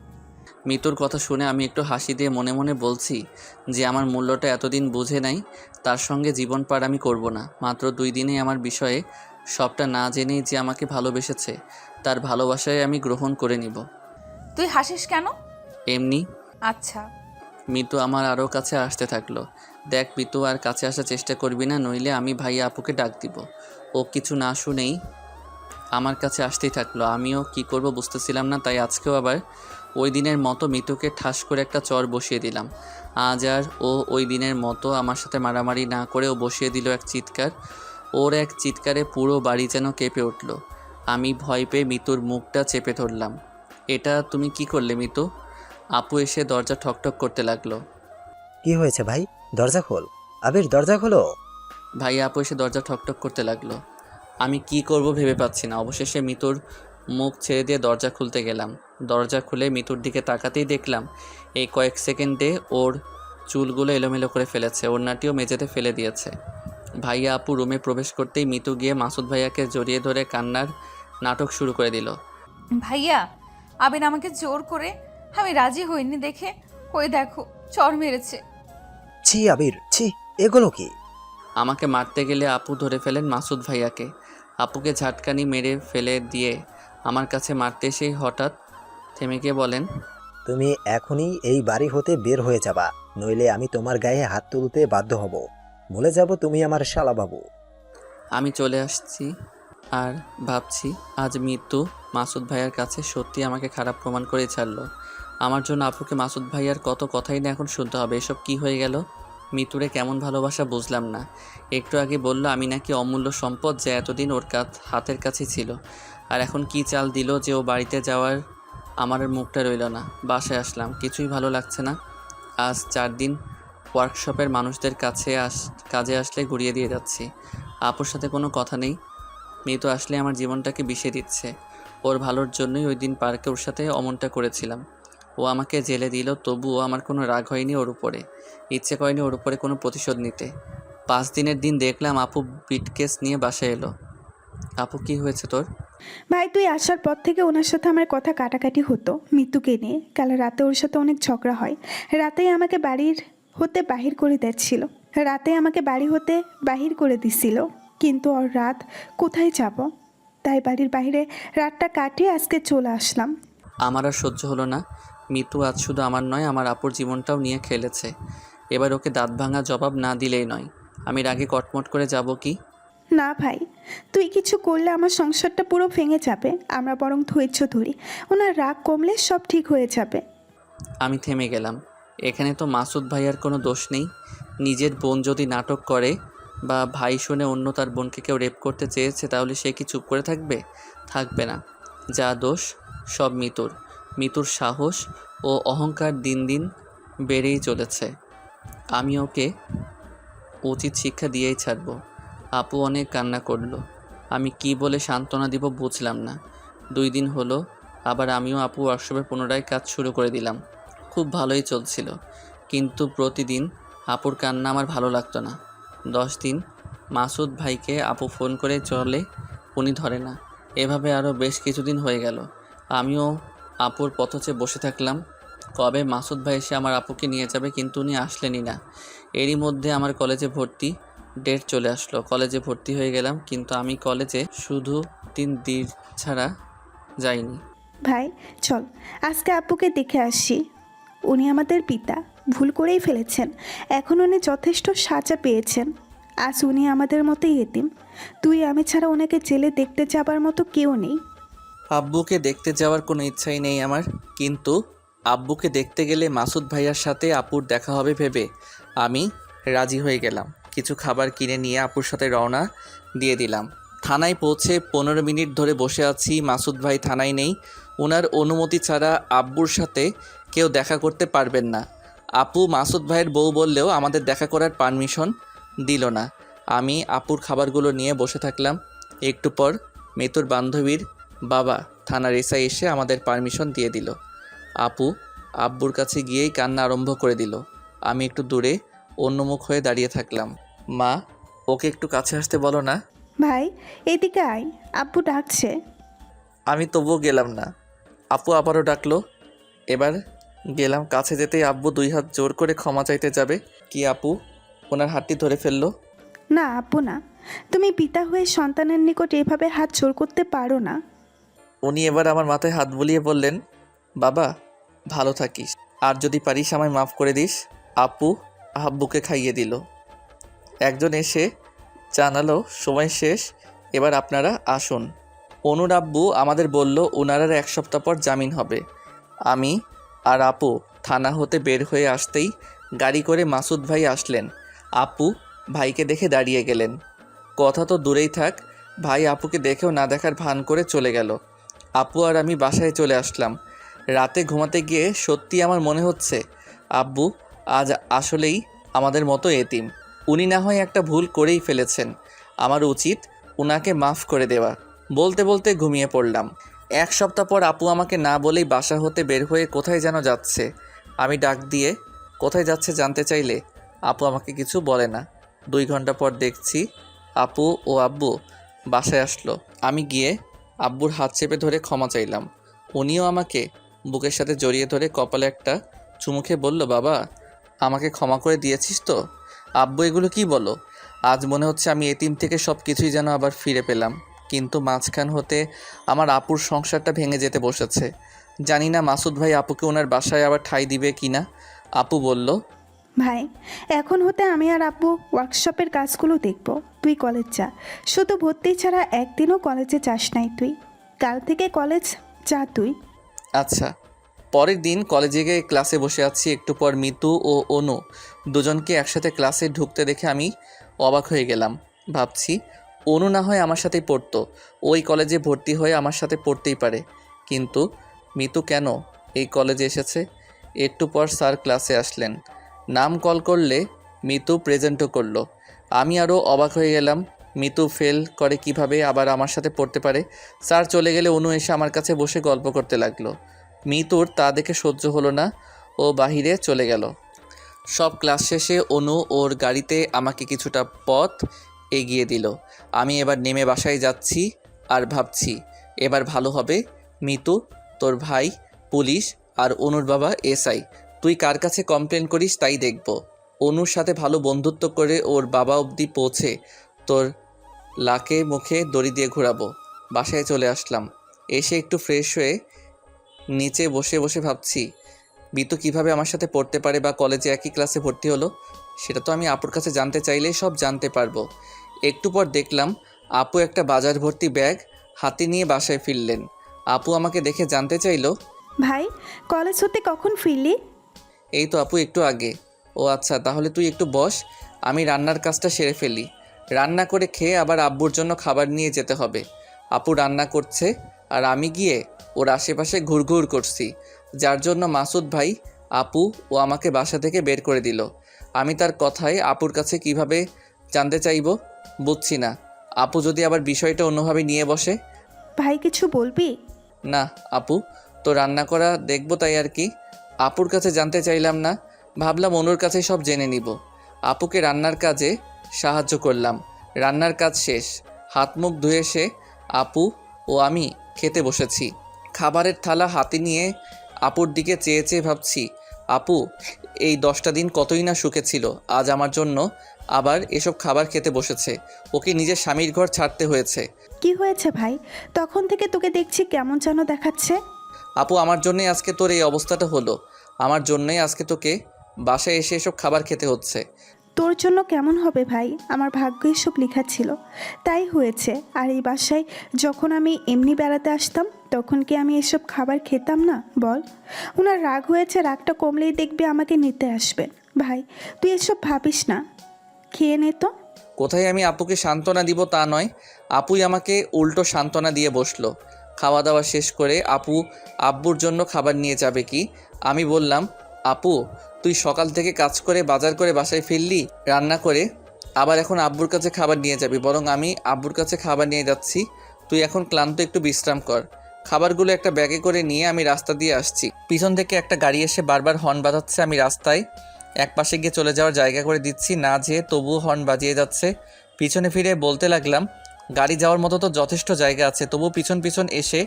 S1: মিতুর কথা শুনে আমি একটু হাসি দিয়ে মনে মনে বলছি যে আমার মূল্যটা এতদিন বুঝে নাই, তার সঙ্গে জীবন পার আমি করব না। মাত্র 2 দিনেই আমার বিষয়ে সবটা না জেনেই যে আমাকে ভালোবেসেছে, তার ভালোবাসায় আমি গ্রহণ করে নিব।
S2: তুই হাসিস কেন?
S1: এমনি।
S2: আচ্ছা।
S1: মিতু আমার আরও কাছে আসতে থাকলো। দেখ মিতু, আর কাছে আসার চেষ্টা করবি না, নইলে আমি ভাইয়া আপুকে ডাক দিব। ও কিছু না শুনেই আমার কাছে আসতেই থাকলো। আমিও কি করব বুঝতেছিলাম না, তাই আজকেও আবার ওই দিনের মতো মিতুকে ঠাস করে একটা চর বসিয়ে দিলাম। আজ আর ও ওই দিনের মতো আমার সাথে মারামারি না করে ও বসিয়ে দিল এক চিৎকার। ওর এক চিৎকারে পুরো বাড়ি যেন কেঁপে উঠল। আমি ভয় পেয়ে মিতুর মুখটা চেপে ধরলাম। এটা তুমি কি করলে মিতু? আপু এসে দরজা ঠকঠক করতে লাগলো।
S3: কি হয়েছে ভাই? দরজা খোল। আবির, দরজা খোলো।
S1: ভাই আপু এসে দরজা ঠকঠক করতে লাগলো। আমি কি করব ভেবে পাচ্ছি না। অবশেষে মিতুর মুখ ছেড়ে দিয়ে দরজা খুলতে গেলাম। দরজা খুলে মিতুর দিকে তাকাতেই দেখলাম এই কয়েক সেকেন্ডে ওর চুলগুলো এলোমেলো করে ফেলেছে, ওড়নাটিও মেঝেতে ফেলে দিয়েছে। ভাইয়া আপু রুমে প্রবেশ করতেই মিতু গিয়ে মাসুদ ভাইয়াকে জড়িয়ে ধরে কান্নার নাটক শুরু করে দিল।
S2: ভাইয়া, আবির আমাকে জোর করে, আমি রাজি হইনি দেখে, ওই দেখো চর মেরেছে।
S3: ছি আবির, ছি, এগুলো কি?
S1: আমাকে মারতে গেলে আপু ধরে ফেলেন মাসুদ ভাইয়াকে। আপুকে ঝাটকানি মেরে ফেলে দিয়ে আমার কাছে মারতে এসেই হঠাৎ থেমে গিয়ে বলেন,
S3: তুমি এখনই এই বাড়ি হতে বের হয়ে যাবা, নইলে আমি তোমার গায়ে হাত তুলতে বাধ্য হব। ভুলে যাব তুমি আমার শালাবাবু।
S1: আমি চলে আসছি আর ভাবছি আজ মৃত্যু মাসুদ ভাইয়ার কাছে সত্যি আমাকে খারাপ প্রমাণ করে ছাড়লো। আমার জন্য আপুকে মাসুদ ভাইয়ার কত কথাই না এখন শুনতে হবে। এসব কি হয়ে গেল? মৃত্যুরে কেমন ভালোবাসা বুঝলাম না। একটু আগে বলল আমি নাকি অমূল্য সম্পদ, যে এতদিন ওর হাতের কাছে ছিল, আর এখন কি চাল দিল যে ও বাড়িতে যাওয়ার আমার আর মুখটা রইল না। বাসায় আসলাম, কিছুই ভালো লাগছে না। আজ 4 দিন ওয়ার্কশপের মানুষদের কাজে আসলে ঘুরিয়ে দিয়ে যাচ্ছি। আপুর সাথে কোনো কথা নেই। মৃত্যু আসলে আমার জীবনটাকে বিষে দিচ্ছে। ওর ভালোর জন্যই ওই দিন পার্কে ওর সাথে অমনটা করেছিলাম। ও আমাকে জেলে দিল, তবুও আমার কোনো রাগ হয়নি ওর উপরে। ইচ্ছে করেনি ওর উপরে কোনো প্রতিশোধ নিতে। 5 দিনের দিন দেখলাম আপু ব্রিফকেস নিয়ে বাসায় এলো। আপু, কি হয়েছে তোর?
S5: ভাই তুই আসার পর থেকে ওনার সাথে আমার কথা কাটাকাটি হতো মৃত্যুকে নিয়ে। কাল রাতে ওর সাথে অনেক ঝগড়া হয়। রাতেই আমাকে বাড়ির হতে বাহির করে দিচ্ছিল। কিন্তু ওর রাত কোথায় যাব, তাই বাড়ির বাইরে রাতটা কাটিয়ে আজকে চলে আসলাম।
S1: আমার আর সহ্য হলো না। মৃত্যু আজ শুধু আমার নয়, আমার আপুর জীবনটাও নিয়ে খেলেছে। এবার ওকে দাঁত ভাঙা জবাব না দিলেই নয়। আমি রাগে কটমট করে যাব কি?
S5: না ভাই, তুই কিছু করলে আমার সংসারটা পুরো ভেঙে যাবে। আমরা বরং ধৈর্য ধরি, ওনার রাগ কমলে সব ঠিক হয়ে যাবে।
S1: আমি থেমে গেলাম। এখানে তো মাসুদ ভাইয়ার কোনো দোষ নেই। নিজের বোন যদি নাটক করে বা ভাই শুনে অন্য তার বোনকে কেউ রেপ করতে চেয়েছে, তাহলে সে কি চুপ করে থাকবে? থাকবে না। যা দোষ সব মৃত্যুর সাহস ও অহংকার দিন দিন বেড়েই চলেছে। আমি ওকে উচিত শিক্ষা দিয়েই ছাড়ব। আপু অনেক কান্না করলো। আমি কি বলে সান্ত্বনা দিব বুঝলাম না। 2 দিন হলো আবার আমিও আপু ওয়ার্কশপে পুনরায় কাজ শুরু করে দিলাম। খুব ভালোই চলছিল, কিন্তু প্রতিদিন আপুর কান্না আমার ভালো লাগতো না। 10 দিন মাসুদ ভাইকে আপু ফোন করে চলে, উনি ধরে না। এভাবে আরও বেশ কিছুদিন হয়ে গেল। আমিও আপুর পথচে বসে থাকলাম। কবে মাসুদ ভাই এসে আমার আপুকে নিয়ে যাবে, কিন্তু উনি আসলেনই না। এরই মধ্যে আমার কলেজে ভর্তি ডেট চলে আসলো। কলেজে ভর্তি হয়ে গেলাম, কিন্তু আমি কলেজে শুধু 3 দিন ছাড়া যাইনি।
S5: ভাই চল আজকে আপুকে দেখে আসি। উনি আমাদের পিতা, ভুল করেই ফেলেছেন। এখন উনি যথেষ্ট সাজা পেয়েছেন। আজ উনি আমাদের মতোই এতিম। তুই আমি ছাড়া ওনাকে জেলে দেখতে যাবার মতো কেউ নেই।
S1: আব্বুকে দেখতে যাওয়ার কোনো ইচ্ছাই নেই আমার, কিন্তু আব্বুকে দেখতে গেলে মাসুদ ভাইয়ার সাথে আপুর দেখা হবে ভেবে আমি রাজি হয়ে গেলাম। কিছু খাবার কিনে নিয়ে আপুর সাথে রওনা দিয়ে দিলাম। থানায় পৌঁছে 15 মিনিট ধরে বসে আছি। মাসুদ ভাই থানায় নেই। ওনার অনুমতি ছাড়া আব্বুর সাথে কেউ দেখা করতে পারবেন না। আপু মাসুদ ভাইয়ের বউ বললেও আমাদের দেখা করার পারমিশন দিল না। আমি আপুর খাবারগুলো নিয়ে বসে থাকলাম। একটু পর মৃত্যুর বান্ধবীর বাবা থানার এসআই এসে আমাদের পারমিশন দিয়ে দিল। আপু আব্বুর কাছে গিয়েই কান্না আরম্ভ করে দিল। আমি একটু দূরে অন্যমুখ হয়ে দাঁড়িয়ে থাকলাম। মা, ওকে একটু কাছে আসতে বলো না।
S5: ভাই এদিকে আয়, আব্বু ডাকছে।
S1: আমি তবুও গেলাম না। আপু আবারও ডাকলো। এবার গেলাম। কাছে যেতেই আব্বু 2 হাত জোর করে ক্ষমা চাইতে যাবে কি আপু ওনার হাতটি ধরে ফেললো।
S5: না আব্বু না, তুমি পিতা হয়ে সন্তানের নিকট এভাবে হাত জোর করতে পারো না।
S1: উনি এবার আমার মাথায় হাত বুলিয়ে বললেন, বাবা ভালো থাকিস, আর যদি পারিস আমায় মাফ করে দিস। আপু আব্বুকে খাইয়ে দিল। একজন এসে জানালো সময় শেষ, এবার আপনারা আসুন। অনুর আব্বু আমাদের বলল ওনার 1 সপ্তাহ পর জামিন হবে। আমি আর আপু থানা হতে বের হয়ে আসতেই গাড়ি করে মাসুদ ভাই আসলেন। আপু ভাইকে দেখে দাঁড়িয়ে গেলেন। কথা তো দূরেই থাক, ভাই আপুকে দেখেও না দেখার ভান করে চলে গেল। আপু আর আমি বাসায় চলে আসলাম। রাতে ঘুমাতে গিয়ে সত্যি আমার মনে হচ্ছে আব্বু আজ আসলেই আমাদের মতো এতিম। উনি না হয় একটা ভুল করেই ফেলেছেন, আমার উচিত উনাকে মাফ করে দেওয়া। বলতে বলতে ঘুমিয়ে পড়লাম। 1 সপ্তাহ পর আপু আমাকে না বলেই বাসা হতে বের হয়ে কোথায় যেন যাচ্ছে। আমি ডাক দিয়ে কোথায় যাচ্ছে জানতে চাইলে আপু আমাকে কিছু বলে না। 2 ঘন্টা পর দেখছি আপু ও আব্বু বাসায় আসলো। আমি গিয়ে আব্বুর হাত চেপে ধরে ক্ষমা চাইলাম। উনিও আমাকে বুকের সাথে জড়িয়ে ধরে কপালে একটা চুমু খেয়ে বলল, বাবা আমাকে ক্ষমা করে দিয়েছিস তো? আব্বু এগুলো কি বলো? আজ মনে হচ্ছে আমি এতিম থেকে সব কিছুই যেন আবার ফিরে পেলাম। কিন্তু মাঝখান হতে আমার আপুর সংসারটা ভেঙে যেতে বসেছে। জানি না মাসুদ ভাই আপুকে ওনার বাসায় আবার ঠাঁই দিবে কি না। আপু বলল,
S5: ভাই, এখন হতে আমি আর আব্বু ওয়ার্কশপের কাজগুলো দেখব। তুই কলেজ যা, শুধু ভর্তি ছাড়া একদিনও কলেজে যাস নাই তুই। কাল থেকে কলেজ যা তুই।
S1: আচ্ছা। পরের দিন কলেজে গিয়ে ক্লাসে বসে আছি। একটু পর মিতু ও অনু দুজনকে একসাথে ক্লাসে ঢুকতে দেখে আমি অবাক হয়ে গেলাম। ভাবছি অনু না হয় আমার সাথেই পড়তো, ওই কলেজে ভর্তি হয়ে আমার সাথে পড়তেই পারে, কিন্তু মিতু কেন এই কলেজে এসেছে? একটু পর স্যার ক্লাসে আসলেন। নাম কল করলে মিতু প্রেজেন্টও করলো। আমি আরও অবাক হয়ে গেলাম। মিতু ফেল করে কিভাবে আবার আমার সাথে পড়তে পারে? স্যার চলে গেলে অনু এসে আমার কাছে বসে গল্প করতে লাগলো। মিতুর তা দেখে সহ্য হলো না, ও বাহিরে চলে গেল। সব ক্লাস শেষে অনু ওর গাড়িতে আমাকে কিছুটা পথ এগিয়ে দিল। আমি এবার নেমে বাসায় যাচ্ছি আর ভাবছি এবার ভালো হবে। মিতু, তোর ভাই পুলিশ আর অনুর বাবা এসআই, তুই কার কাছে কমপ্লেন করিস তাই দেখব। অনুর সাথে ভালো বন্ধুত্ব করে ওর বাবা অবধি পৌঁছে তোর লাকে মুখে দড়ি দিয়ে ঘোরাবো। বাসায় চলে আসলাম। এসে একটু ফ্রেশ হয়ে নিচে বসে বসে ভাবছি মিতু কিভাবে আমার সাথে পড়তে পারে বা কলেজে একই ক্লাসে ভর্তি হলো। সেটা তো আমি আপুর কাছে জানতে চাইলেই সব জানতে পারবো। একটু পর দেখলাম আপু একটা বাজার ভর্তি ব্যাগ হাতে নিয়ে বাসায় ফিরলেন। আপু আমাকে দেখে জানতে চাইলো,
S5: ভাই, কলেজ হতে কখন ফিরলি?
S1: এই তো আপু একটু আগে। ও আচ্ছা, তাহলে তুই একটু বস, আমি রান্নার কাজটা সেরে ফেলি। রান্না করে খেয়ে আবার আব্বুর জন্য খাবার নিয়ে যেতে হবে। আপু রান্না করছে আর আমি গিয়ে ওর আশেপাশে ঘুরঘুর করছি, যার জন্য মাসুদ ভাই আপু ও আমাকে বাসা থেকে বের করে দিল। আমি তার কথায় আপুর কাছে কিভাবে জানতে চাইব বুঝছি না। আপু যদি আবার বিষয়টা অন্যভাবে নিয়ে বসে।
S5: ভাই, কিছু বলবি?
S1: না আপু, তো রান্না করা দেখবো তাই আর কি। আপুর কাছে জানতে চাইলাম না, ভাবলাম অনুর কাছে সব জেনে নিব। আপুকে রান্নার কাজে সাহায্য করলাম। রান্নার কাজ শেষ, হাত মুখ ধুয়ে এসে আপু ও আমি খেতে বসেছি। খাবারের থালা হাতে নিয়ে আপুর দিকে চেয়ে চেয়ে ভাবছি আপু এই 10টা দিন কতই না সুখে ছিল, আজ আমার জন্য আবার এসব খাবার খেতে বসেছে। ওকে নিজের স্বামীর ঘর ছাড়তে হয়েছে।
S5: কি হয়েছে ভাই? তখন থেকে তোকে দেখছি কেমন যেন দেখাচ্ছে।
S1: আপু আমার জন্যই আজকে তোর এই অবস্থাটা হলো, আমার জন্যই আজকে তোকে বাসায় এসে এসব খাবার খেতে হচ্ছে।
S5: তোর জন্য কেমন হবে ভাই? আমার ভাগ্যে এসব লেখা ছিল, তাই হয়েছে। আর এই বাসায় যখন আমি এমনি বেড়াতে আসতাম তখন কি আমি এসব খাবার খেতাম না বল? ওনার রাগ হয়েছে, রাগটা কমলেই দেখবি আমাকে নিতে আসবেন। ভাই, তুই এসব ভাবিস না, খেয়ে নে তো।
S1: কোথায় আমি আপুকে সান্ত্বনা দিব তা নয়, আপুই আমাকে উল্টো সান্ত্বনা দিয়ে বসলো। খাওয়া দাওয়া শেষ করে আপু আব্বুর জন্য খাবার নিয়ে যাবে কি? আমি বললাম আপু তুই সকাল থেকে কাজ করে বাজার করে বাসায় ফিরলি রান্না করে, আবার এখন আব্বুর কাছে খাবার নিয়ে যাবি? বরং আমি আব্বুর কাছে খাবার নিয়ে যাচ্ছি, তুই এখন ক্লান্ত, একটু বিশ্রাম কর। খাবারগুলো একটা ব্যাগে করে নিয়ে আমি রাস্তা দিয়ে আসছি। পিছন থেকে একটা গাড়ি এসে বারবার হর্ন বাজাচ্ছে। আমি রাস্তায় এক পাশে গিয়ে চলে যাওয়ার জায়গা করে দিচ্ছি, না যেয়ে তবুও হর্ন বাজিয়ে যাচ্ছে। পিছনে ফিরে বলতে লাগলাম গাড়ি যাওয়ার মতো তো যথেষ্ট জায়গা আছে, তবু পিছন পিছন এসে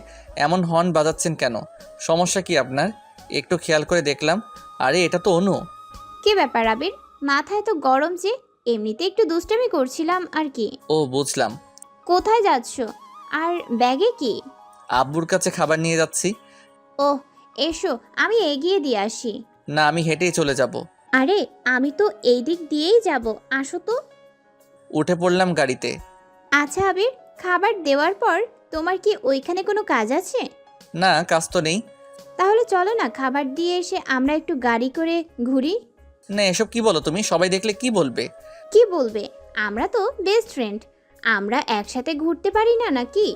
S1: এমন হর্ন বাজাচ্ছেন কেন? সমস্যা কি আপনার? একটু খেয়াল করে দেখলাম, আরে এটা তো অনু।
S8: কি ব্যাপার আবির, মাথায় তো গরম যে? এমনিতে একটু দুষ্টামি করছিলাম আর কি।
S1: ও বুঝলাম।
S8: কোথায় যাচ্ছ? আর ব্যাগে কি?
S1: আব্বুর কাছে খাবার নিয়ে যাচ্ছি।
S8: ওহ, এসো আমি এগিয়ে দিয়ে আসি।
S1: না, আমি হেঁটেই চলে যাব।
S8: আরে আমি তো এই দিক দিয়েই যাব, আসো তো।
S1: উঠে পড়লাম গাড়িতে।
S8: আচ্ছা আবির, খাবার দেওয়ার পর তোমার কি ওইখানে কোনো কাজ আছে?
S1: না, কাজ তো নেই।
S8: তাহলে চলো না, খাবার দিয়ে এসে আমরা একটু গাড়ি করে ঘুরি।
S1: না, এসব কি বলো তুমি? সবাই দেখলে কি বলবে?
S8: কি বলবে? আমরা তো বেস্ট ফ্রেন্ড, আমরা একসাথে ঘুরতে পারি না নাকি?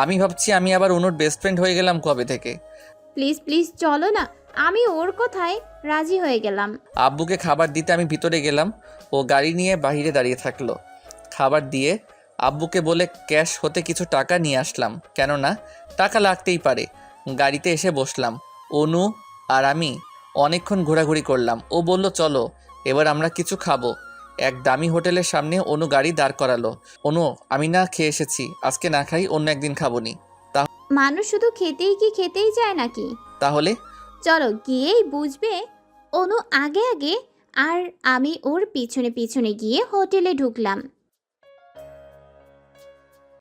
S1: আমি ভাবছি আমি আবার অনুর বেস্ট ফ্রেন্ড হয়ে গেলাম কবে থেকে।
S8: প্লিজ প্লিজ চলো না, আমি ওর কথায় রাজি হয়ে গেলাম।
S1: আব্বুকে খাবার দিতে আমি ভিতরে গেলাম, ও গাড়ি নিয়ে বাইরে দাঁড়িয়ে থাকলো। খাবার দিয়ে আব্বুকে বলে ক্যাশ হতে কিছু টাকা নিয়ে আসলাম, কেননা টাকা লাগতেই পারে। গাড়িতে এসে বসলাম। অনু আর আমি অনেকক্ষণ ঘোরাঘুরি করলাম। ও বলল চলো এবার আমরা কিছু খাবো। এক দামি হোটেলের সামনে অনু গাড়ি দাঁড় করালো। অনু, আমি না খেয়ে এসেছি, আজকে না খাই, অন্য একদিন খাবনি।
S8: মানুষ শুধু খেতেই কি খেতেই যায় নাকি?
S1: তাহলে
S8: চলো গিয়েই বুঝবে। অনু আগে আগে আর আমি ওর পিছনে পিছনে গিয়ে হোটেলে ঢুকলাম।